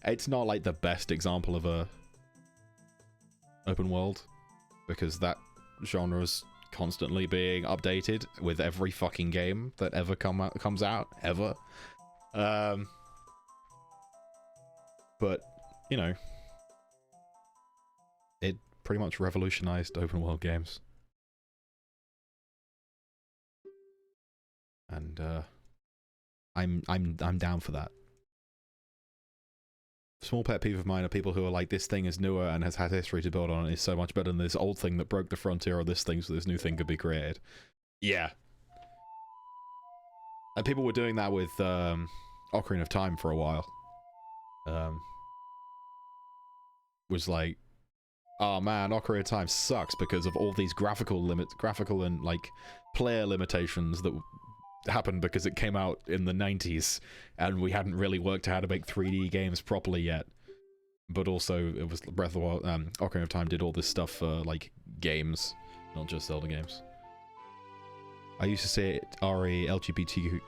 It's not like the best example of a open world, because that genre is constantly being updated with every fucking game that ever comes out, ever. But, you know, it pretty much revolutionized open world games. And I'm down for that. Small pet peeve of mine are people who are like, this thing is newer and has had history to build on and is so much better than this old thing that broke the frontier, or this thing so this new thing could be created. Yeah. And people were doing that with Ocarina of Time for a while. Was like, oh man, Ocarina of Time sucks because of all these graphical and like player limitations that happened because it came out in the 90s and we hadn't really worked out how to make 3D games properly yet. But also it was Breath of the Wild, Ocarina of Time did all this stuff for like games, not just Zelda games. I used to say RE LGBTQIA+.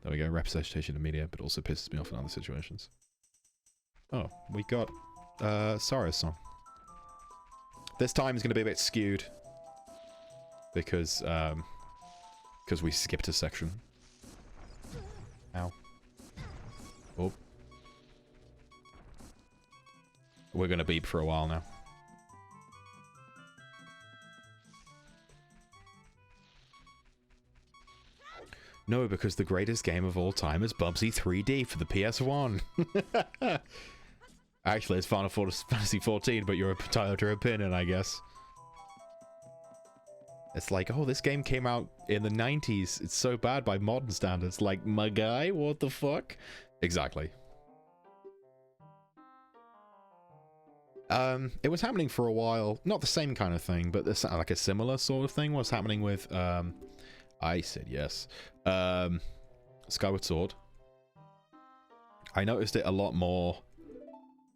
There we go, representation in media, but also pisses me off in other situations. Oh, we got Sara's song. This time is going to be a bit skewed because we skipped a section. Ow. Oh. We're going to beep for a while now. No, because the greatest game of all time is Bubsy 3D for the PS1. Actually, it's Final Fantasy 14, but you're entitled to your opinion, I guess. It's like, oh, this game came out in the 90s. It's so bad by modern standards. Like, my guy, what the fuck? Exactly. It was happening for a while. Not the same kind of thing, but this, like a similar sort of thing was happening with, I said yes. Skyward Sword. I noticed it a lot more,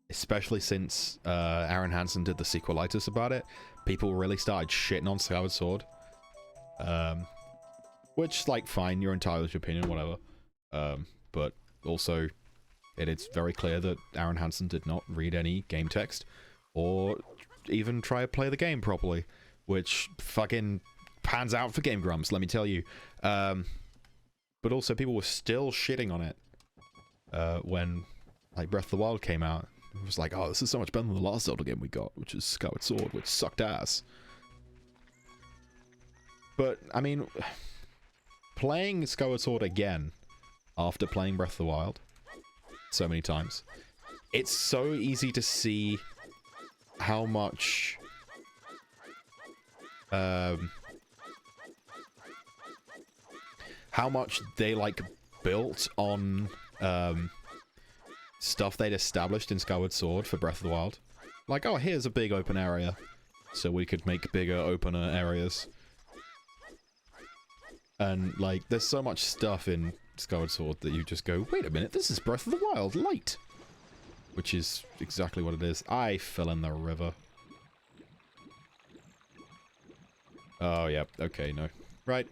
especially since Aaron Hansen did the sequelitis about it. People really started shitting on Skyward Sword. Which, like, fine, you're entitled to your opinion, whatever. But also, it is very clear that Aaron Hansen did not read any game text, or even try to play the game properly, which fucking pans out for Game Grumps, let me tell you. But also, people were still shitting on it when, like, Breath of the Wild came out. It was like, oh, this is so much better than the last Zelda game we got, which is Skyward Sword, which sucked ass. But, I mean, playing Skyward Sword again after playing Breath of the Wild so many times, it's so easy to see how much how much they like built on stuff they'd established in Skyward Sword for Breath of the Wild. Like, oh, here's a big open area, so we could make bigger, opener areas. And, like, there's so much stuff in Skyward Sword that you just go, wait a minute, this is Breath of the Wild, light! Which is exactly what it is. I fell in the river. Oh, yeah, okay, no. Right.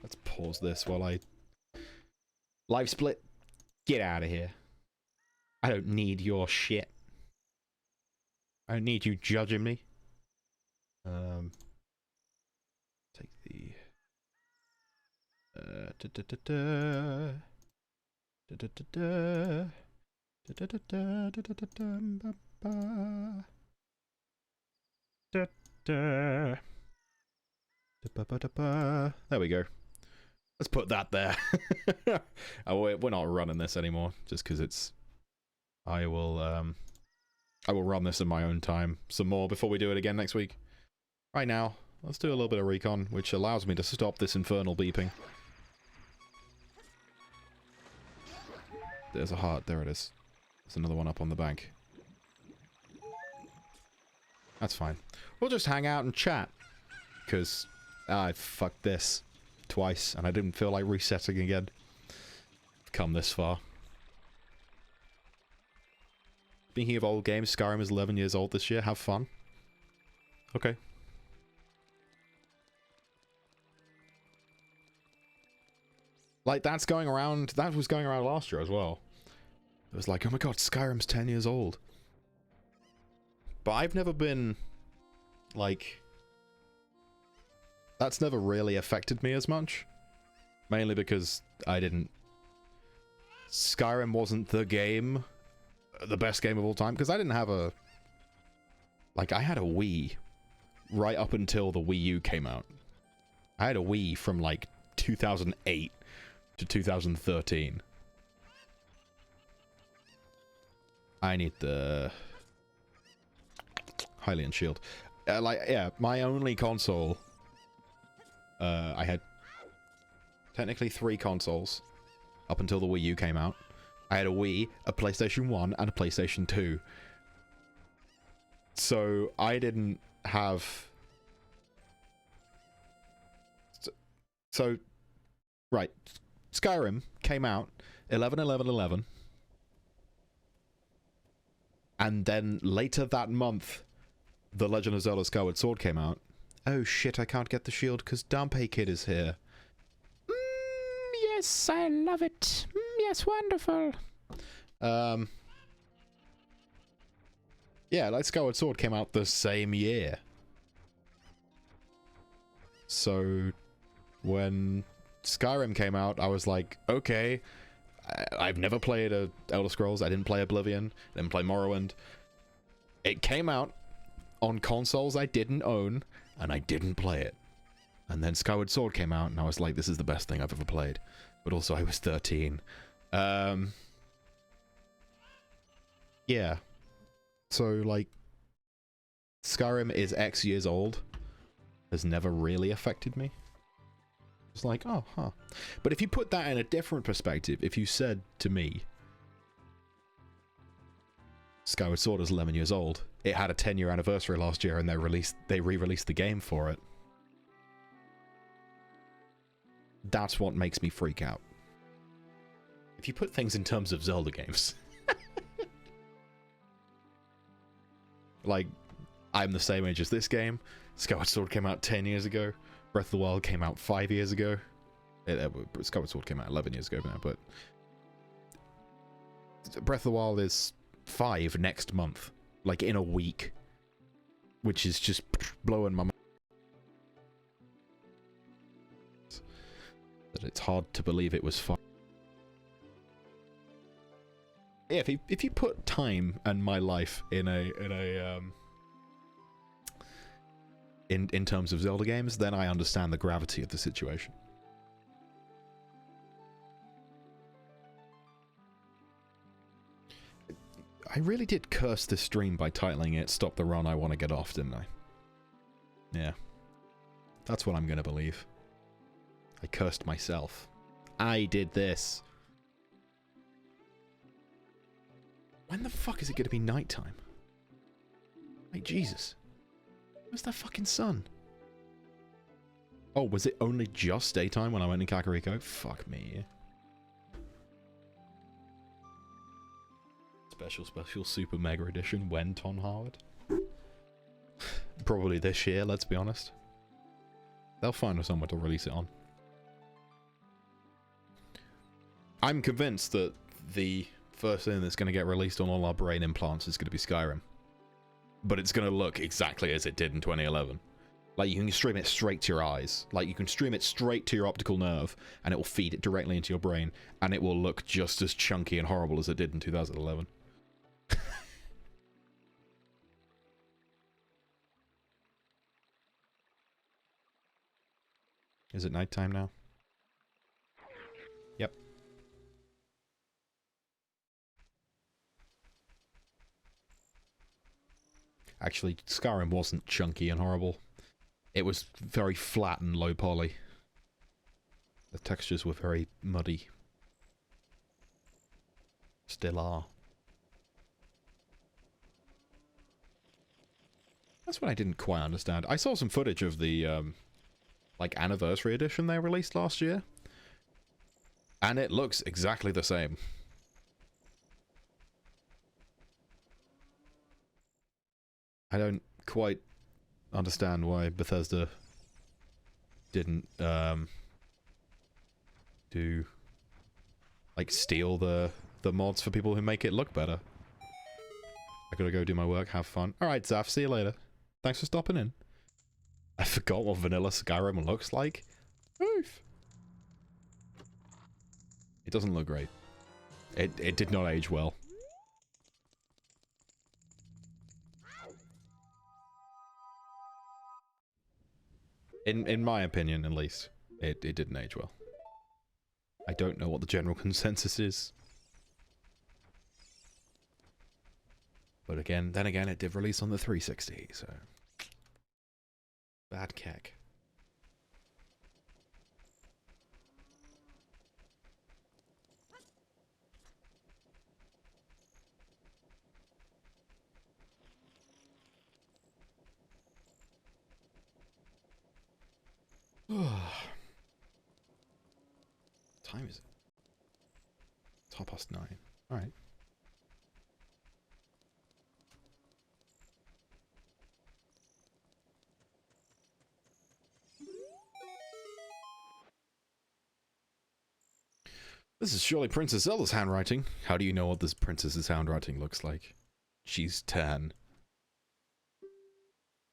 Let's pause this while I... Live split. Get out of here. I don't need your shit. I don't need you judging me. Take the... There we go. Let's put that there. Oh, we're not running this anymore, just because it's... I will run this in my own time some more before we do it again next week. Right now, let's do a little bit of recon, which allows me to stop this infernal beeping. There's a heart. There it is. There's another one up on the bank. That's fine. We'll just hang out and chat. Because I fucked this twice, and I didn't feel like resetting again. I've come this far. Speaking of old games, Skyrim is 11 years old this year. Have fun. Okay. Like, that's going around... That was going around last year as well. It was like, oh my god, Skyrim's 10 years old. But I've never been... Like... That's never really affected me as much. Mainly because I didn't... Skyrim wasn't the game... The best game of all time. Because I didn't have a... Like, I had a Wii right up until the Wii U came out. I had a Wii from, like, 2008 to 2013. I need the... Hylian Shield. Like, yeah, my only console... I had technically 3 consoles up until the Wii U came out. I had a Wii, a PlayStation 1, and a PlayStation 2. So I didn't have... So, right. Skyrim came out 11/11/11. And then later that month, The Legend of Zelda Skyward Sword came out. Oh shit, I can't get the shield because Dampé Kid is here. Yes, I love it. Yes, wonderful. Yeah, like Skyward Sword came out the same year. So, when Skyrim came out, I was like, okay, I've never played a Elder Scrolls. I didn't play Oblivion. I didn't play Morrowind. It came out on consoles I didn't own, and I didn't play it. And then Skyward Sword came out, and I was like, this is the best thing I've ever played. But also, I was 13. Yeah. So, like, Skyrim is X years old. Has never really affected me. It's like, oh, huh. But if you put that in a different perspective, if you said to me, Skyward Sword is 11 years old, it had a 10-year anniversary last year, and they re-released the game for it. That's what makes me freak out. If you put things in terms of Zelda games. Like, I'm the same age as this game. Skyward Sword came out 10 years ago. Breath of the Wild came out 5 years ago. Skyward Sword came out 11 years ago now, but... Breath of the Wild is 5 next month. Like, in a week. Which is just blowing my mind. That it's hard to believe it was 5. Yeah, if you put time and my life in terms of Zelda games, then I understand the gravity of the situation. I really did curse this stream by titling it Stop the Run I Want to Get Off, didn't I? Yeah. That's what I'm gonna believe. I cursed myself. I did this. When the fuck is it gonna be nighttime? Like, Jesus. Where's that fucking sun? Oh, was it only just daytime when I went in Kakariko? Fuck me. Special super mega edition when, Tom Howard? Probably this year, let's be honest. They'll find us somewhere to release it on. I'm convinced that the first thing that's going to get released on all our brain implants is going to be Skyrim. But it's going to look exactly as it did in 2011. Like, you can stream it straight to your eyes. Like, you can stream it straight to your optical nerve, and it will feed it directly into your brain, and it will look just as chunky and horrible as it did in 2011. Is it nighttime now? Yep. Actually, Skyrim wasn't chunky and horrible. It was very flat and low poly. The textures were very muddy. Still are. That's what I didn't quite understand. I saw some footage of the, like, anniversary edition they released last year. And it looks exactly the same. I don't quite understand why Bethesda didn't, do, like, steal the mods for people who make it look better. I gotta go do my work, have fun. Alright, Zaf, see you later. Thanks for stopping in. I forgot what vanilla Skyrim looks like. Oof. It doesn't look great. It did not age well. In my opinion, at least, it didn't age well. I don't know what the general consensus is. But again, then again, it did release on the 360, so... Bad keck. Time is it? It's 9:30. Alright. This is surely Princess Zelda's handwriting. How do you know what this princess's handwriting looks like? She's 10.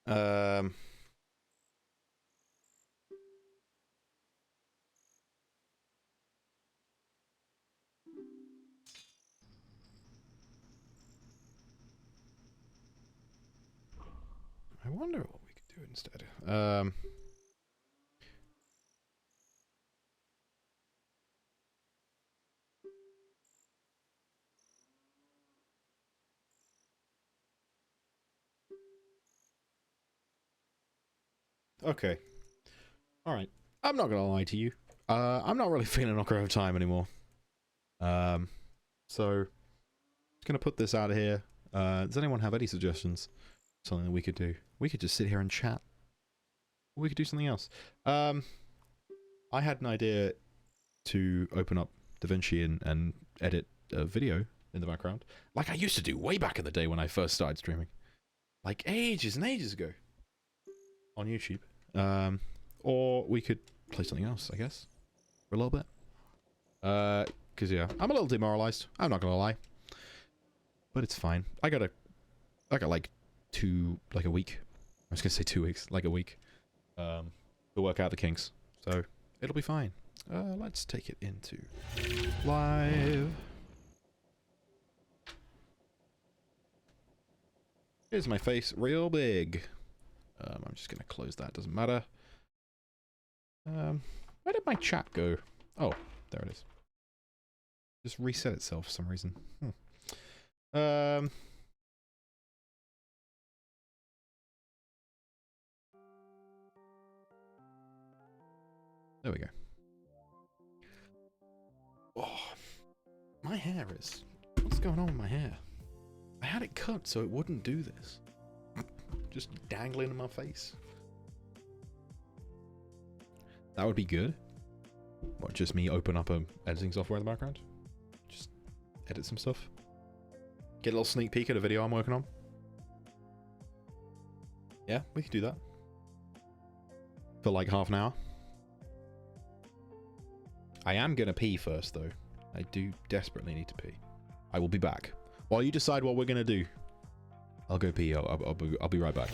I wonder what we could do instead. Okay. Alright. I'm not gonna lie to you. I'm not really feeling Ocarina of Time anymore. So... just gonna put this out of here. Does anyone have any suggestions? Something that we could do? We could just sit here and chat. Or we could do something else. I had an idea to open up DaVinci and edit a video in the background. Like I used to do way back in the day when I first started streaming. Like ages and ages ago. On YouTube. Or we could play something else, I guess. For a little bit. Because yeah, I'm a little demoralized. I'm not gonna lie. But it's fine. I got like a week. I was gonna say 2 weeks, like a week. To work out the kinks. So, it'll be fine. Let's take it into live. Here's my face real big. I'm just gonna close that, doesn't matter. Where did my chat go? Oh, there it is. Just reset itself for some reason. Um. There we go. Oh, my hair is... What's going on with my hair? I had it cut so it wouldn't do this. Just dangling in my face. That would be good. What, just me open up a editing software in the background? Just edit some stuff? Get a little sneak peek at a video I'm working on? Yeah, we can do that. For like half an hour. I am gonna pee first, though. I do desperately need to pee. I will be back. While you decide what we're gonna do, I'll go pee. I'll be right back.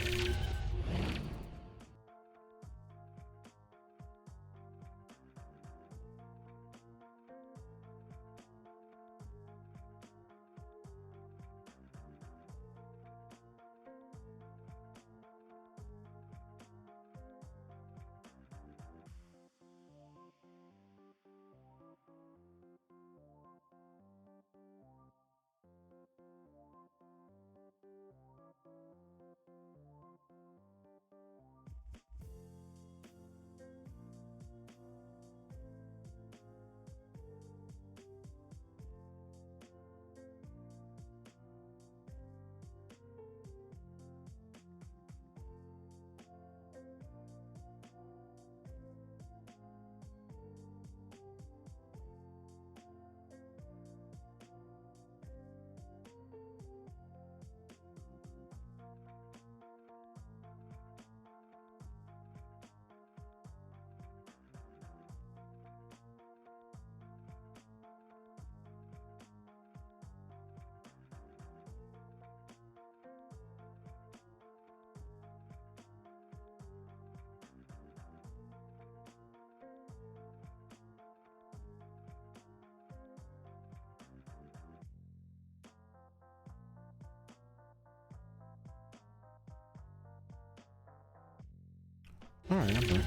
Alright, I'm back.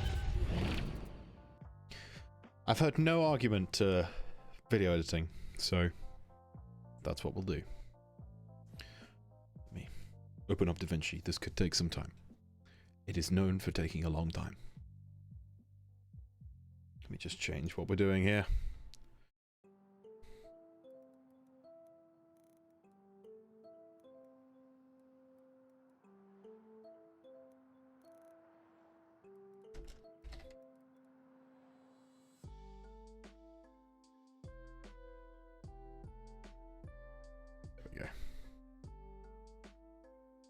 I've heard no argument to video editing, so that's what we'll do. Let me open up DaVinci. This could take some time. It is known for taking a long time. Let me just change what we're doing here.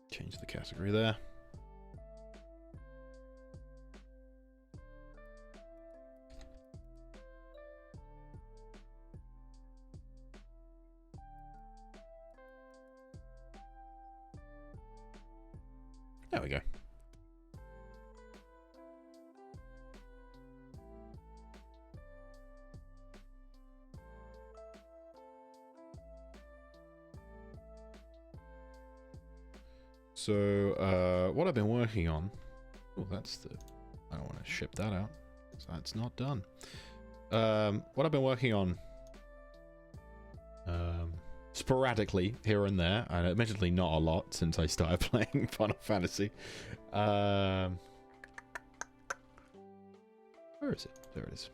Change the category there. There we go. So, what I've been working on... Oh, that's the... I don't want to ship that out. So that's not done. What I've been working on... sporadically, here and there, and admittedly not a lot since I started playing Final Fantasy. Where is it? There it is.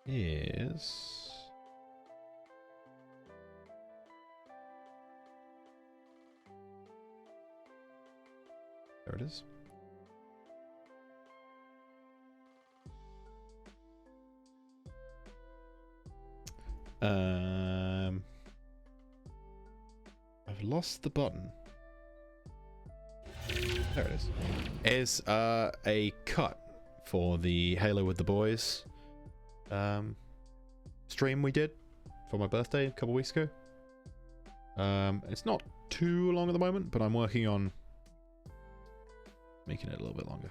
Is... There it is. I've lost the button. There it is. Is a cut for the Halo with the Boys stream we did for my birthday a couple weeks ago. It's not too long at the moment, but I'm working on making it a little bit longer.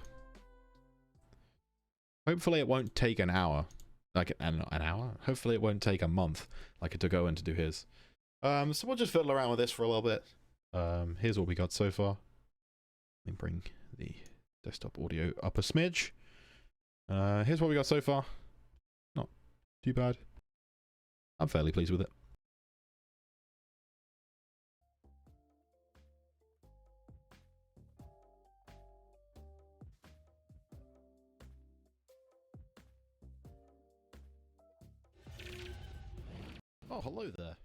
Hopefully it won't take an hour. Like an hour? Hopefully it won't take a month like it took Owen to do his. So we'll just fiddle around with this for a little bit. Here's what we got so far. Let me bring the desktop audio up a smidge. Here's what we got so far. Not too bad. I'm fairly pleased with it. Oh, hello there.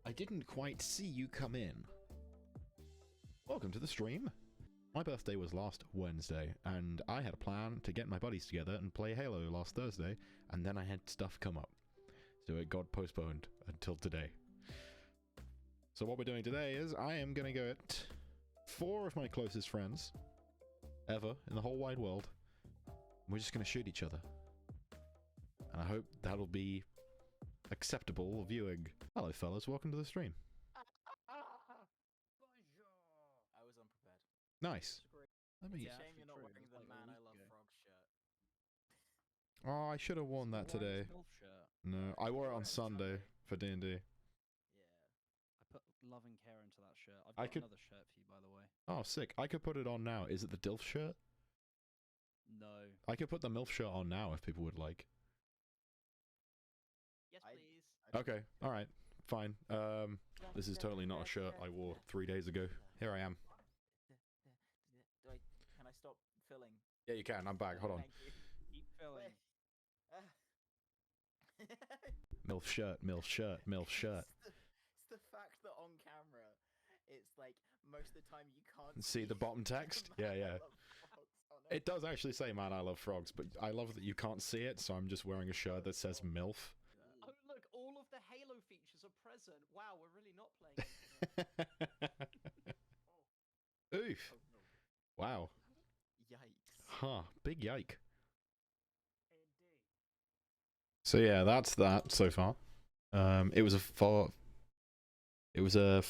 I didn't quite see you come in. Welcome to the stream. My birthday was last Wednesday, and I had a plan to get my buddies together and play Halo last Thursday, and then I had stuff come up. So it got postponed until today. So what we're doing today is I am going to get 4 of my closest friends ever in the whole wide world. We're just going to shoot each other. And I hope that'll be acceptable viewing. Hello fellas, welcome to the stream. I was unprepared. Nice. It's a shame you're not wearing the Man I Love Frogs shirt. Oh, I should have worn that today. No, I wore it on Sunday for D&D. Yeah. I put love and care into that shirt. I've got another shirt for you, by the way. Oh, sick. I could put it on now. Is it the DILF shirt? No. I could put the MILF shirt on now if people would like. Yes, please. Okay, alright. Fine. This is totally not a shirt I wore 3 days ago. Here I am. Can I stop filling? Yeah, you can. I'm back. Hold on. Thank you. Keep filling. MILF shirt, MILF shirt, MILF shirt. It's the fact that on camera, it's like most of the time you can't See the bottom text? Yeah, yeah. It does actually say Man I Love Frogs, but I love that you can't see it, so I'm just wearing a shirt that says MILF. Oh look, all of the Halo features are present. Wow, we're really not playing. Oof. Wow. Yikes. Huh. Big yike. So yeah, that's that so far. It was a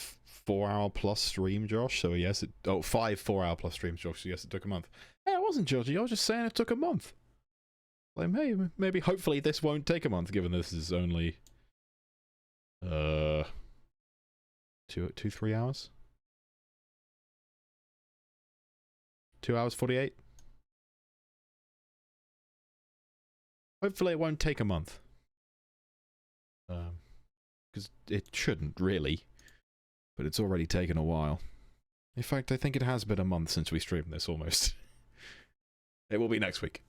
4-hour plus stream, Josh. So yes, 5 4-hour plus streams, Josh. So yes, it took a month. Hey, I wasn't judging. I was just saying it took a month. Like, hey, maybe hopefully this won't take a month, given this is only 3 hours. 2 hours 48. Hopefully it won't take a month. Because it shouldn't, really. But it's already taken a while. In fact, I think it has been a month since we streamed this, almost. It will be next week.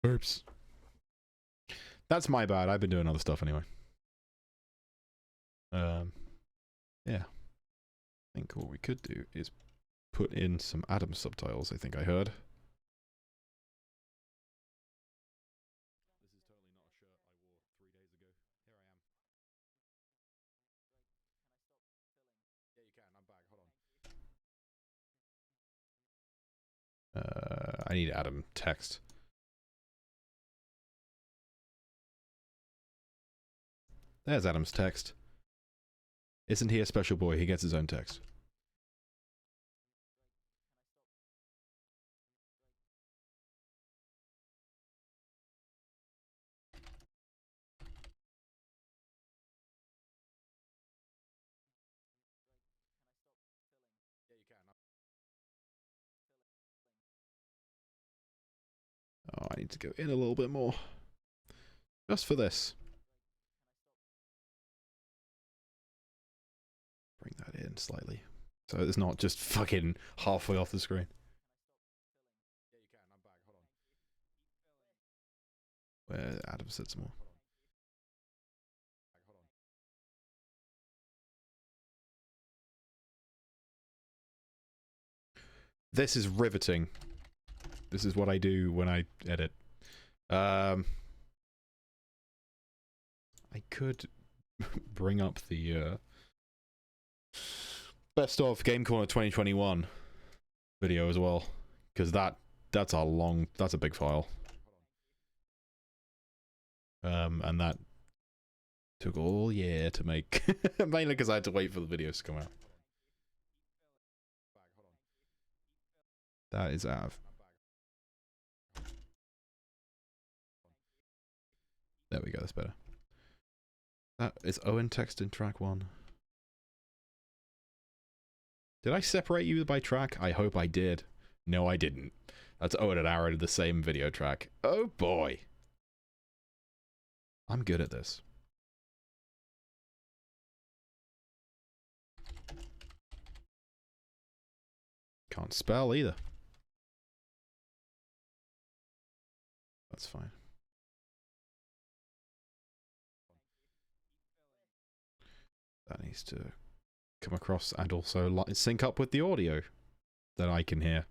Oops. That's my bad. I've been doing other stuff anyway. Yeah. I think what we could do is put in some Adam subtitles, I think I heard. I need Adam text. There's Adam's text. Isn't he a special boy? He gets his own text. Oh, I need to go in a little bit more. Just for this. Bring that in slightly. So it's not just fucking halfway off the screen. Yeah, you can. I'm back. Hold on. Where Adam said some more. This is riveting. This is what I do when I edit. I could bring up the best of Game Corner 2021 video as well, because that's a big file. And that took all year to make, mainly because I had to wait for the videos to come out. That is Av. There we go, that's better. That is Owen text in track 1. Did I separate you by track? I hope I did. No, I didn't. That's Owen and Aaron in the same video track. Oh boy. I'm good at this. Can't spell either. That's fine. That needs to come across and also sync up with the audio that I can hear.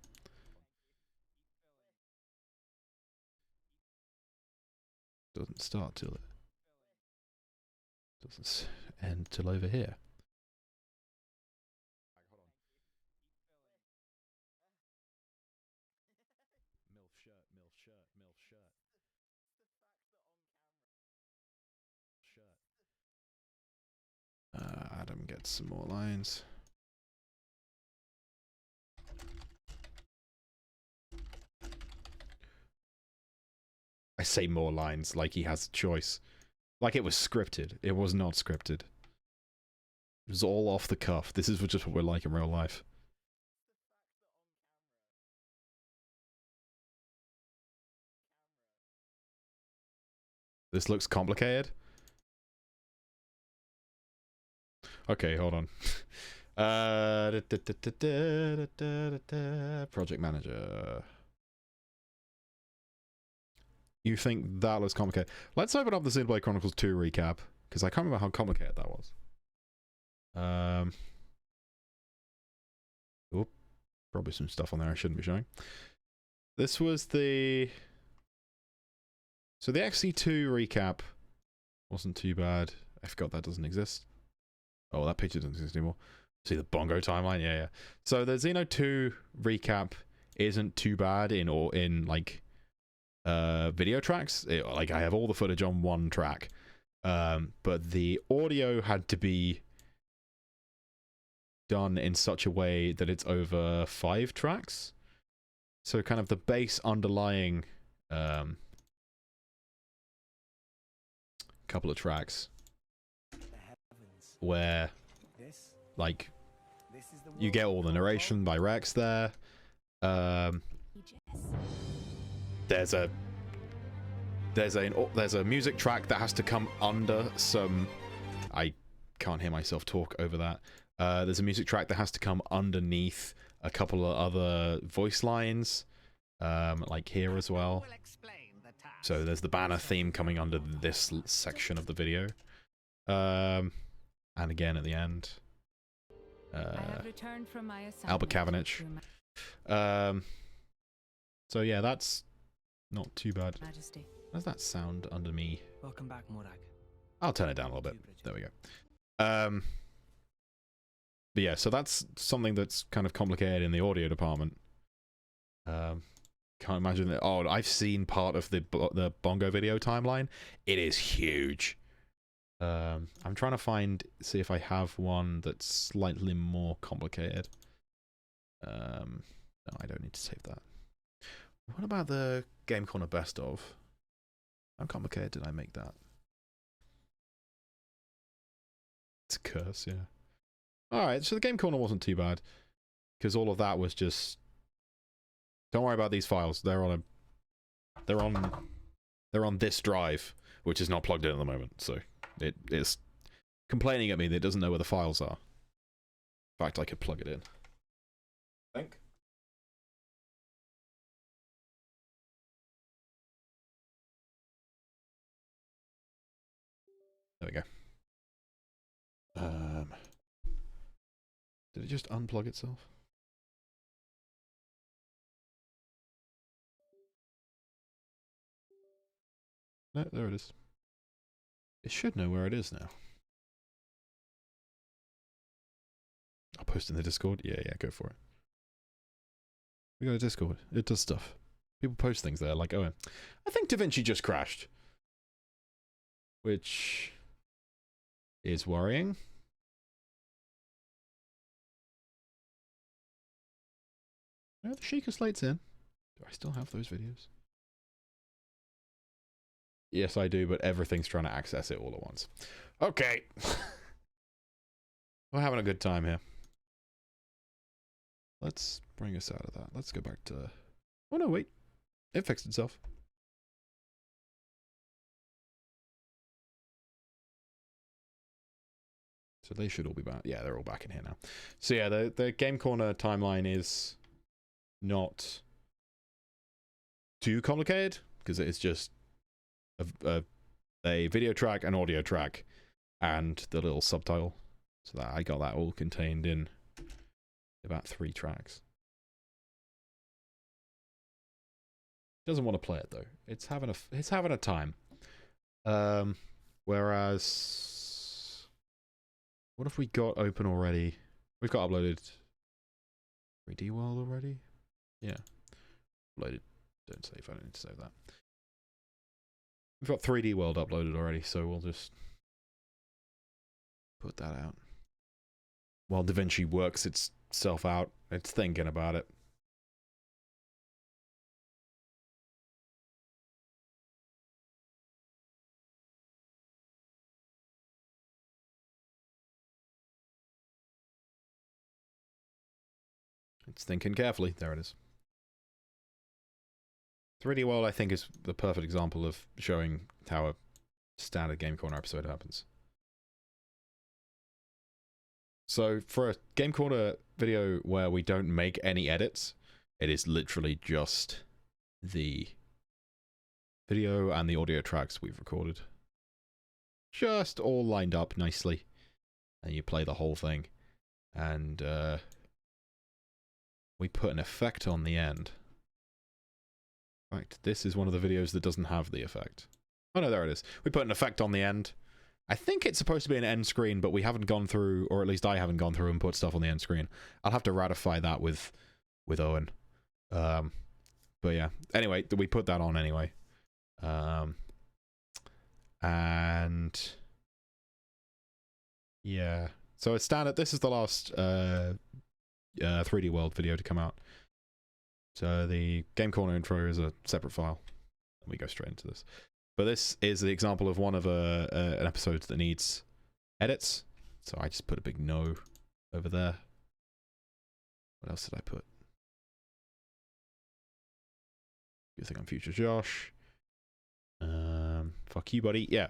Doesn't start till it doesn't end till over here. MILF shirt, MILF shirt, MILF shirt. Adam gets some more lines. I say more lines like he has a choice. Like it was scripted. It was not scripted. It was all off the cuff. This is just what we're like in real life. This looks complicated. Okay, hold on. Project manager. You think that looks complicated? Let's open up the Xenoblade Chronicles 2 recap, because I can't remember how complicated that was. Oh, probably some stuff on there I shouldn't be showing. This was the... So the XC2 recap wasn't too bad. I forgot that doesn't exist. Oh, that picture doesn't exist anymore. See the bongo timeline? Yeah, yeah. So the Xeno 2 recap isn't too bad in like video tracks. Like I have all the footage on one track. But the audio had to be done in such a way that it's over 5 tracks. So kind of the bass underlying couple of tracks where like you get all the narration by Rex there. There's a music track that has to come under some... I can't hear myself talk over that. There's a music track that has to come underneath a couple of other voice lines, like here as well. So there's the banner theme coming under this section of the video. And again at the end. Albert Cavendish. So yeah, that's not too bad. Majesty. How's that sound under me? Welcome back, Morag. I'll turn it down a little bit. There we go. But yeah, so that's something that's kind of complicated in the audio department. Can't imagine that. Oh, I've seen part of the bongo video timeline. It is huge. I'm trying to see if I have one that's slightly more complicated. No, I don't need to save that. What about the Game Corner Best Of? How complicated did I make that? It's a curse, yeah. Alright, so the Game Corner wasn't too bad. Because all of that was just... Don't worry about these files. They're on this drive, which is not plugged in at the moment, so it is complaining at me that it doesn't know where the files are. In fact, I could plug it in. I think. There we go. Did it just unplug itself? No, there it is. It should know where it is now. I'll post in the Discord. Yeah, go for it. We got a Discord. It does stuff. People post things there, like, oh, I think DaVinci just crashed. Which is worrying. No, the Sheikah Slate's in. Do I still have those videos? Yes, I do, but everything's trying to access it all at once. Okay. We're having a good time here. Let's bring us out of that. Let's go back to... Oh, no, wait. It fixed itself. So they should all be back. Yeah, they're all back in here now. So yeah, the Game Corner timeline is not too complicated, because it is just a video track, an audio track, and the little subtitle. So that I got that all contained in about 3 tracks. Doesn't want to play it though. It's having a time. Whereas, what have we got open already? We've got uploaded 3D World already. Yeah, uploaded. Don't save. I don't need to save that. We've got 3D World uploaded already, so we'll just put that out while DaVinci works itself out. It's thinking about it. It's thinking carefully. There it is. 3D World, I think, is the perfect example of showing how a standard Game Corner episode happens. So, for a Game Corner video where we don't make any edits, it is literally just the video and the audio tracks we've recorded. Just all lined up nicely. And you play the whole thing. And, we put an effect on the end. In fact, this is one of the videos that doesn't have the effect. Oh no, there it is. We put an effect on the end. I think it's supposed to be an end screen, but we haven't gone through, or at least I haven't gone through and put stuff on the end screen. I'll have to ratify that with Owen. But yeah. Anyway, we put that on anyway. And yeah. So it's standard. This is the last 3D World video to come out. So the Game Corner intro is a separate file. We go straight into this. But this is the example of one of an episode that needs edits. So I just put a big no over there. What else did I put? Good thing I'm Future Josh. Fuck you, buddy. Yeah.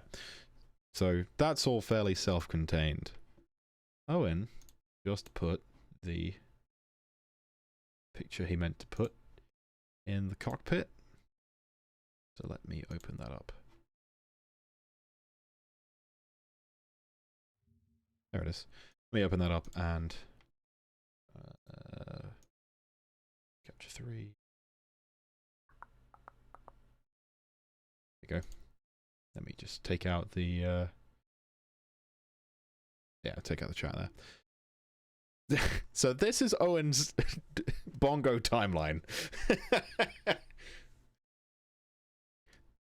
So that's all fairly self-contained. Owen just put the picture he meant to put in the cockpit. So let me open that up. There it is. Let me open that up and capture 3. There you go. Let me just take out the yeah, take out the chat there. So this is Owen's bongo timeline.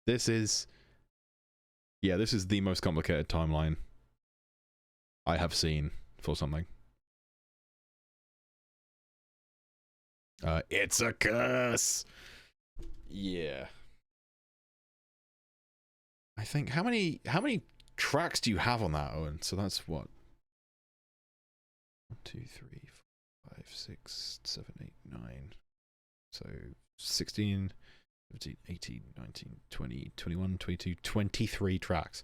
This is the most complicated timeline I have seen for something. It's a curse. Yeah. I think how many tracks do you have on that, Owen? So that's what? 1, 2, 3, 4, 5, 6, 7, 8, 9. So 16, 17, 18, 19, 20, 21, 22, 23 tracks.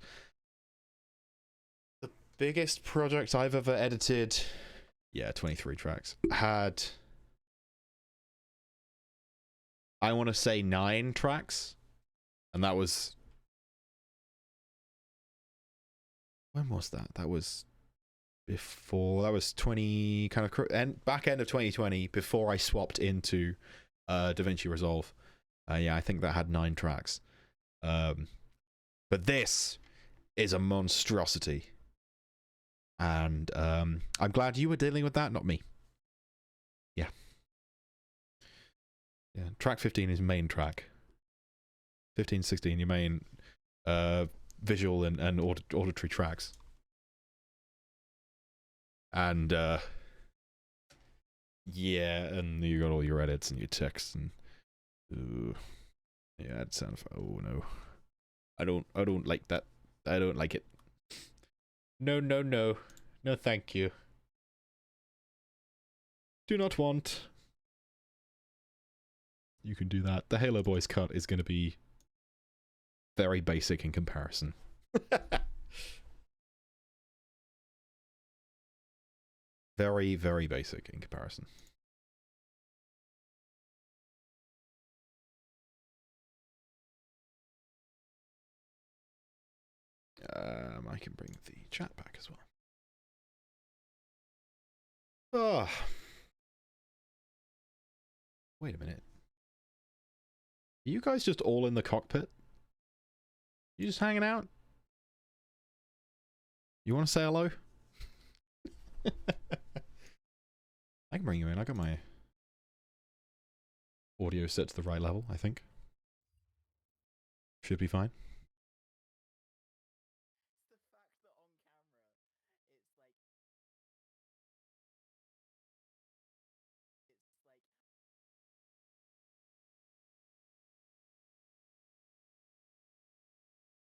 The biggest project I've ever edited, yeah, 23 tracks. Had, I want to say 9 tracks. And that was, when was that? That was before, that was 20, kind of back end of 2020, before I swapped into DaVinci Resolve. Yeah, I think that had 9 tracks. But this is a monstrosity. And I'm glad you were dealing with that, not me. Yeah. Yeah, track 15 is main track. 15, 16, your main visual and auditory tracks. And yeah, and you got all your edits and your text and yeah, it sounds, oh no, I don't like that. I don't like it. No, thank you. Do not want. You can do that. The Halo Boys cut is going to be very basic in comparison. Very, very basic in comparison. I can bring the chat back as well. Oh. Wait a minute. Are you guys just all in the cockpit? You just hanging out? You want to say hello? I can bring you in. I got my audio set to the right level, I think. Should be fine.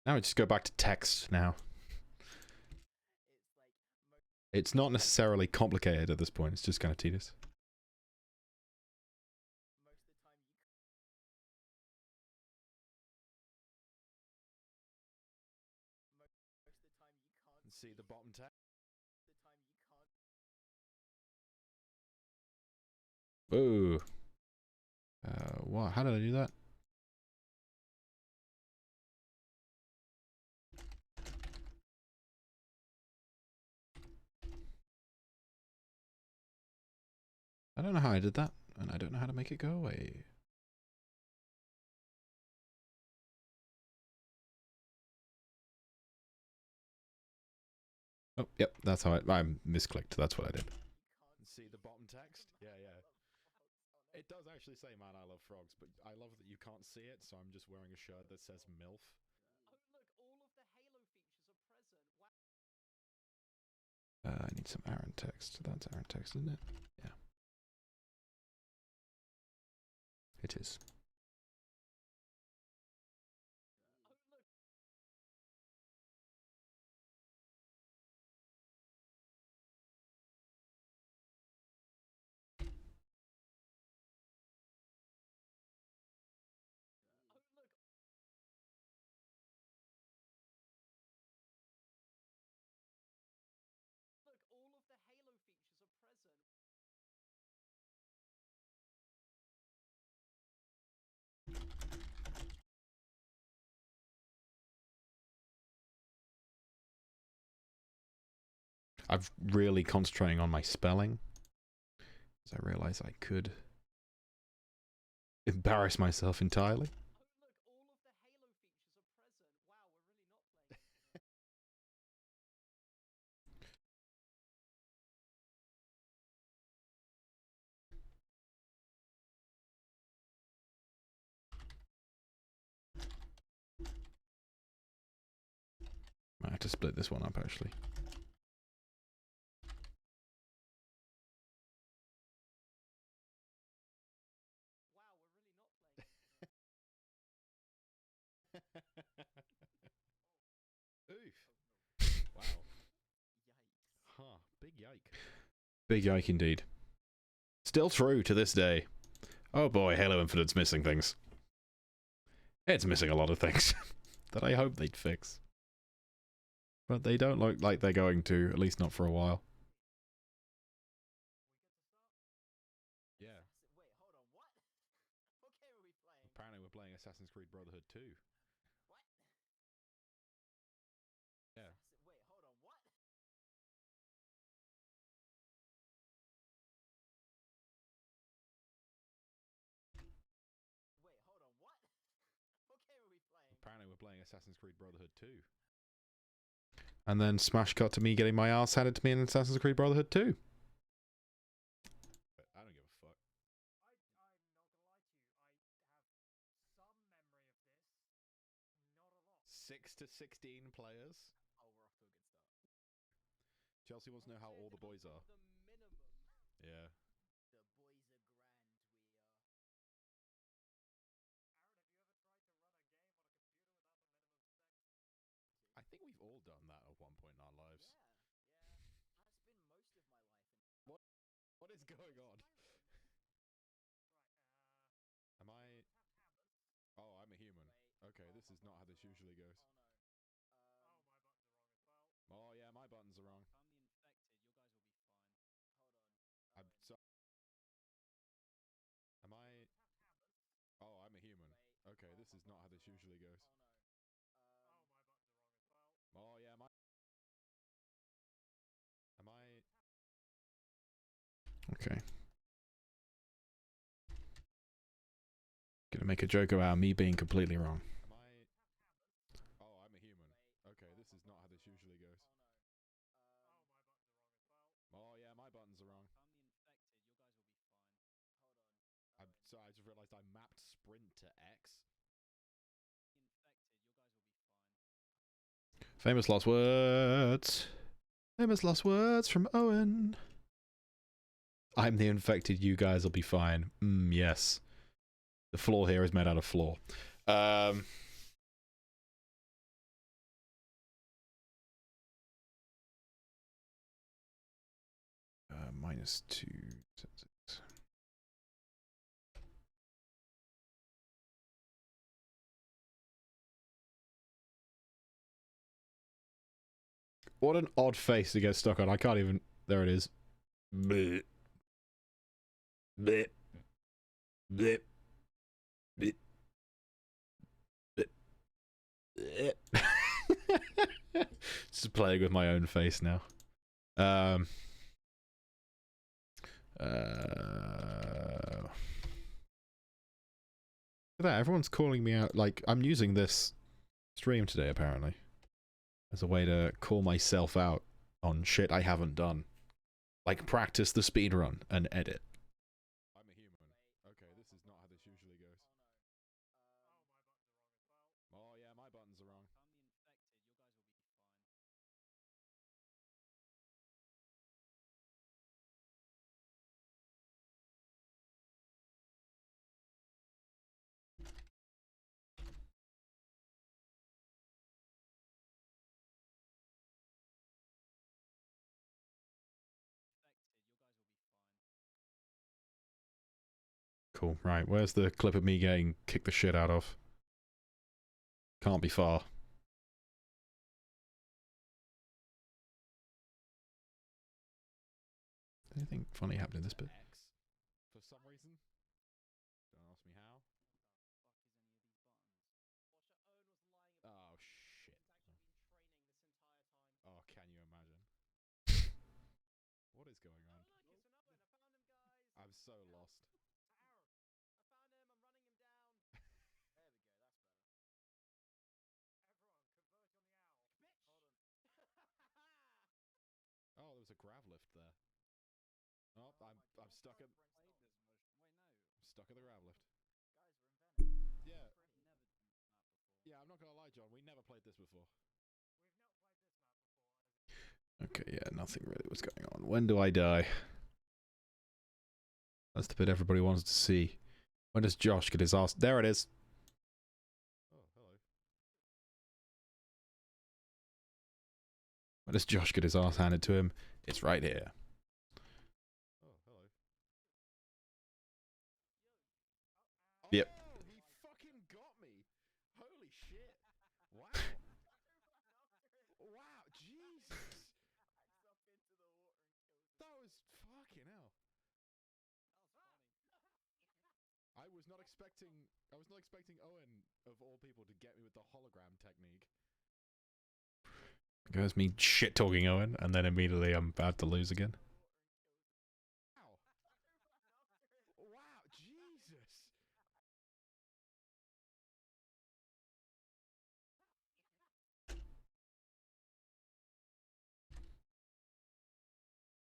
Now we just go back to text now. It's not necessarily complicated at this point, it's just kind of tedious. See the bottom text? Whoa. What? How did I do that? I don't know how I did that, and I don't know how to make it go away. Oh, yep, that's how I misclicked. That's what I did. See the bottom text? Yeah, yeah. It does actually say, man, I love frogs, but I love that you can't see it, so I'm just wearing a shirt that says MILF. Oh, look, all of the Halo features are present. Wow. I need some Aaron text. That's Aaron text, isn't it? Yeah. It is. I'm really concentrating on my spelling, because I realize I could embarrass myself entirely. I have to split this one up, actually. Oof. Wow. Huh. Big yike. Big yike indeed. Still true to this day. Oh boy, Halo Infinite's missing things. It's missing a lot of things that I hope they'd fix. But they don't look like they're going to, at least not for a while. Yeah. Wait, hold on, what? What game are we playing? Apparently we're playing Assassin's Creed Brotherhood 2. What? Yeah. Wait, hold on, what? Wait, hold on, what? What game are we playing? Apparently we're playing Assassin's Creed Brotherhood 2. And then smash cut to me getting my ass handed to me in Assassin's Creed Brotherhood 2. I don't give a fuck. I'm not gonna lie to you. I have some memory of this. Not a lot. 6 to 16 players. Oh, we're off to a good start. Chelsea wants to know how all the boys are. The minimum. Yeah. The boys are grand, we are. I think we've all done that at one point in our lives. Yeah. That's been most of my life. What is going on? Am I... Oh, I'm a human. Okay, this is not how this usually goes. Oh yeah, my buttons are wrong. I'm the infected. You guys will be fine. I'm so... Am I... Oh, I'm a human. Okay, this is not how this usually goes. Oh, Okay. Gonna make a joke about me being completely wrong. Am I... Oh, I'm a human. Okay, this is not how this usually goes. Oh yeah, my buttons are wrong. So I just realized I mapped sprint to X. Famous last words. Famous last words from Owen. I'm the infected, you guys will be fine. Yes. The floor here is made out of floor. -2. What an odd face to get stuck on. I can't even... There it is. Bleh. Bleh. Bleh. Bleh. Bleh. Just playing with my own face now. Look at that, everyone's calling me out. Like, I'm using this stream today, apparently, as a way to call myself out on shit I haven't done. Like, practice the speedrun and edit. I'm a human. Okay, this is not how this usually goes. Oh yeah, my buttons are wrong. Cool, right, where's the clip of me getting kicked the shit out of? Can't be far. Anything funny happened in this bit? For some reason? Don't ask me how. Oh shit. Oh, can you imagine? What is going on? I'm so lost. Oh, there was a grav lift there. Oh, I'm stuck at... I'm stuck at the grav lift. Yeah. Yeah, I'm not gonna lie, John, we never played this before. Okay, yeah, nothing really was going on. When do I die? That's the bit everybody wants to see. When does Josh get his ass... There it is! Oh, hello. When does Josh get his ass handed to him? It's right here. Oh, hello. Yep. Oh, he fucking got me! Holy shit! Wow! Wow, Jesus! That was fucking hell. I was not expecting Owen, of all people, to get me with the hologram technique. Goes me shit-talking Owen, and then immediately I'm about to lose again. Wow. Wow, Jesus!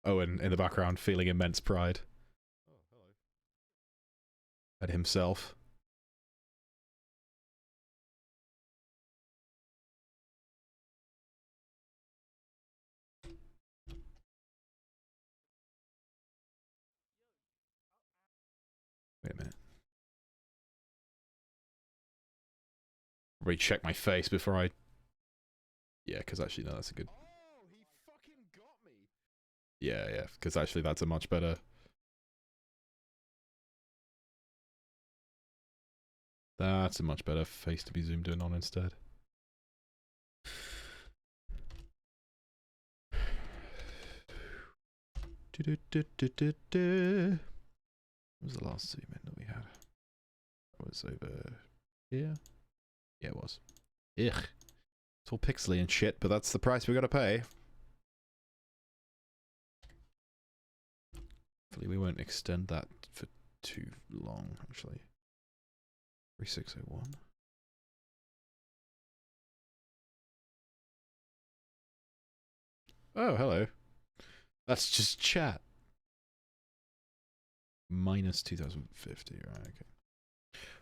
Owen in the background feeling immense pride. Oh, hello. At himself. Wait a minute. Recheck my face before I... Yeah, because actually, no, that's a good... Oh, he fucking got me! Yeah, because actually that's a much better... That's a much better face to be zoomed in on instead. What was the last zoom in that we had? That was over here? Yeah, it was. Ugh. It's all pixely and shit, but that's the price we gotta pay. Hopefully we won't extend that for too long, actually. 3601. Oh, hello. That's just chat. Minus 2050, right, okay.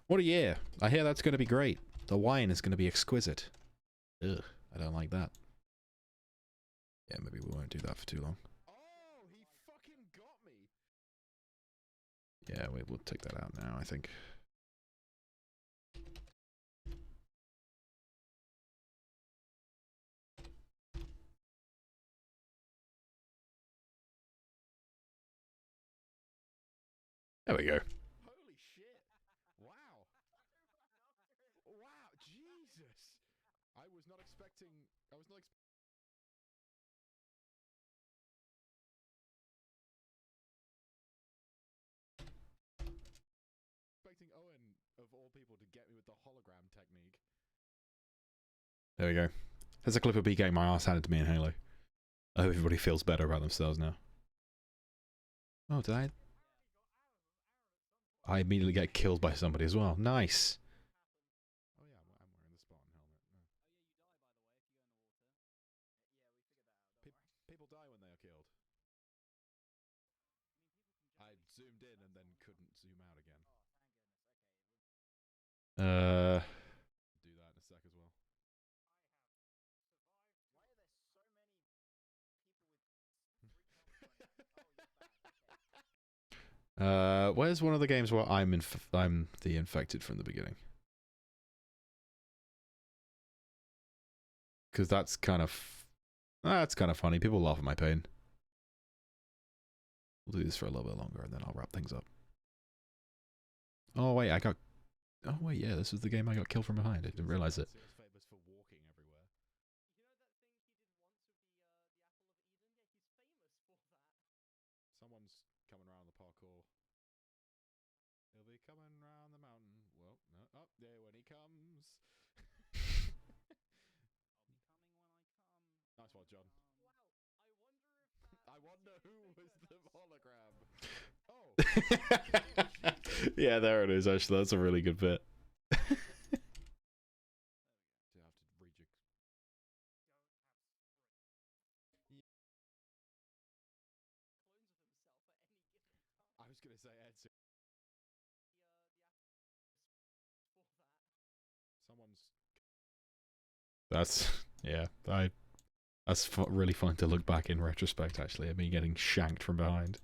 What a year. I hear that's going to be great. The wine is going to be exquisite. Ugh, I don't like that. Yeah, maybe we won't do that for too long. Oh, he fucking got me. Yeah, we'll take that out now, I think. There we go. Holy shit. Wow. Wow, Jesus. I was not expecting Owen, of all people, to get me with the hologram technique. There we go. There's a clip of me getting my ass handed to me in Halo. I hope everybody feels better about themselves now. Oh, did I? I immediately get killed by somebody as well. Nice. Oh yeah, I'm wearing the Spartan helmet. No. People die when they are killed. I zoomed in and then couldn't zoom out again. Do that in a sec as well. Where's one of the games where I'm the infected from the beginning? Because that's kind of funny. People laugh at my pain. We'll do this for a little bit longer and then I'll wrap things up. Oh wait, oh wait, yeah, this was the game I got killed from behind. I didn't realize it. Famous for walking everywhere. Someone's coming around the parkour. He'll be coming round the mountain. Well, no, up there when he comes. Nice one, John. I wonder who was the hologram. Oh. Yeah, there it is. Actually, that's a really good bit. Do I have to read your... I was going to say Ed. Someone's... That's that's really fun to look back in retrospect. Actually, at me getting shanked from behind.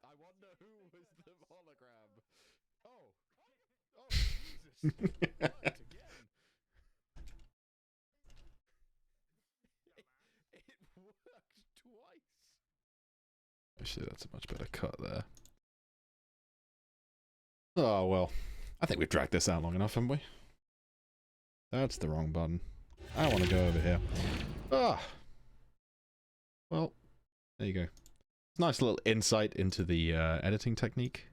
I wonder who was the hologram. Oh, Jesus! It worked again. It worked twice. Actually, that's a much better cut there. Oh well, I think we've dragged this out long enough, haven't we? That's the wrong button. I want to go over here. Ah. Well, there you go. Nice little insight into the editing technique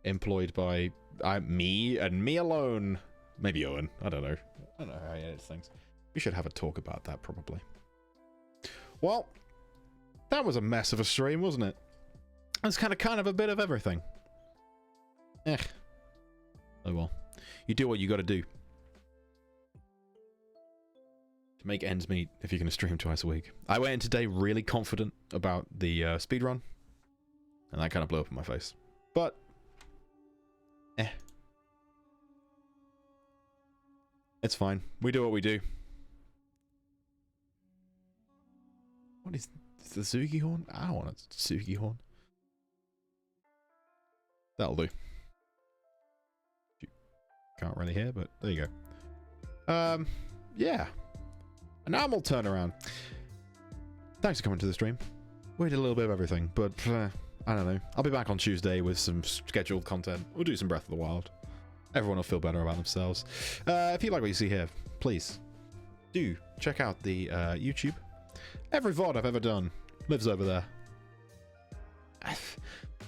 employed by me and me alone. Maybe Owen. I don't know. I don't know how he edits things. We should have a talk about that probably. Well, that was a mess of a stream, wasn't it? It's kind of a bit of everything. Eh. Oh well. You do what you gotta do. To make ends meet if you're gonna stream twice a week. I went in today really confident about the speedrun. And that kind of blew up in my face. But... eh. It's fine. We do what we do. What is the Suzuki horn? I don't want a Suzuki horn. That'll do. Can't really hear, but there you go. Yeah. A normal turnaround. Thanks for coming to the stream. We did a little bit of everything, but I don't know. I'll be back on Tuesday with some scheduled content. We'll do some Breath of the Wild. Everyone will feel better about themselves. If you like what you see here, please do check out the YouTube. Every VOD I've ever done lives over there.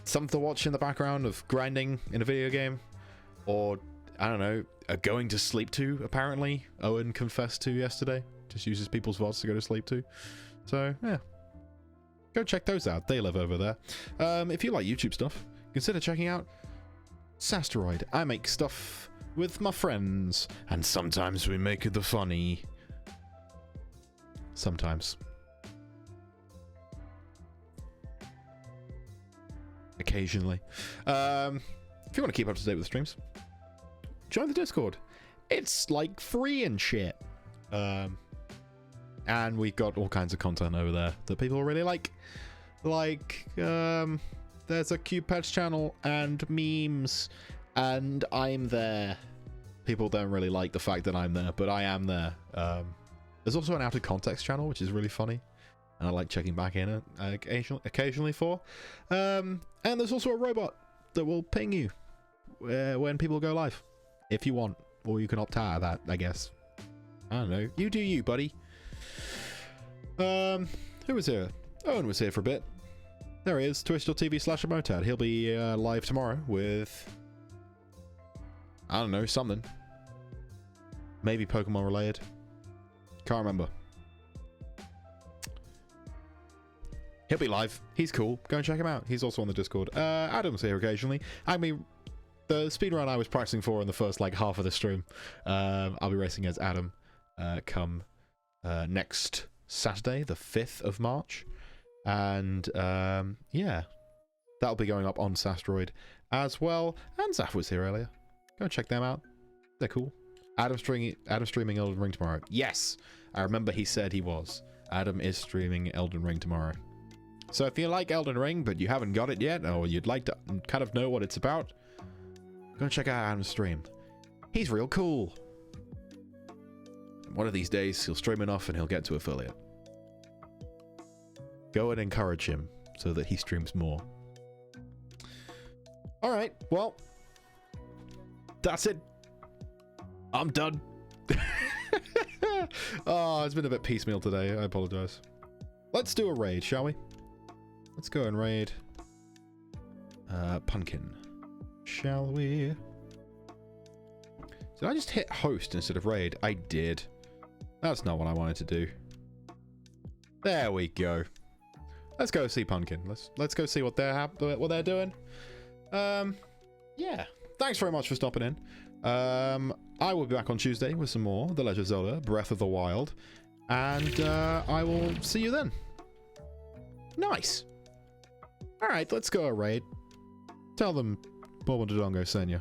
Something to watch in the background of grinding in a video game, or I don't know, are going to sleep to, apparently. Owen confessed to yesterday. Just uses people's VODs to go to sleep to. So, yeah. Go check those out. They live over there. If you like YouTube stuff, consider checking out Sasteroid. I make stuff with my friends, and sometimes we make the funny. Sometimes. Occasionally. If you want to keep up to date with the streams, join the Discord. It's like free and shit. And we've got all kinds of content over there that people really like. Like, there's a Cube Pets channel and memes, and I'm there. People don't really like the fact that I'm there, but I am there. There's also an Out of Context channel, which is really funny, and I like checking back in occasionally for. And there's also a robot that will ping you when people go live, if you want, or you can opt out of that, I guess. I don't know. You do you, buddy. Who was here? Owen was here for a bit. There he is, twitch.tv/Emotad. He'll be live tomorrow with, I don't know, something. Maybe Pokemon related. Can't remember. He'll be live. He's cool. Go and check him out. He's also on the Discord. Adam's here occasionally. I mean, the speedrun I was practicing for in the first like half of the stream. I'll be racing as Adam come next Saturday, the 5th of March. And yeah, that'll be going up on Sasteroid as well. And Zaf was here earlier. Go and check them out. They're cool. Adam's streaming Elden Ring tomorrow. Yes, I remember he said he was. Adam is streaming Elden Ring tomorrow. So if you like Elden Ring, but you haven't got it yet, or you'd like to kind of know what it's about, go and check out Adam's stream. He's real cool. One of these days, he'll stream enough and he'll get to affiliate. Go and encourage him so that he streams more. Alright, well, that's it. I'm done. Oh, it's been a bit piecemeal today. I apologize. Let's do a raid, shall we? Let's go and raid Pumpkin. Shall we? Did I just hit host instead of raid? I did. That's not what I wanted to do. There we go. Let's go see Pumpkin. Let's go see what they're doing. Yeah. Thanks very much for stopping in. I will be back on Tuesday with some more The Legend of Zelda: Breath of the Wild, and I will see you then. Nice. All right, let's go a raid. Tell them Bobo Dodongo sent you.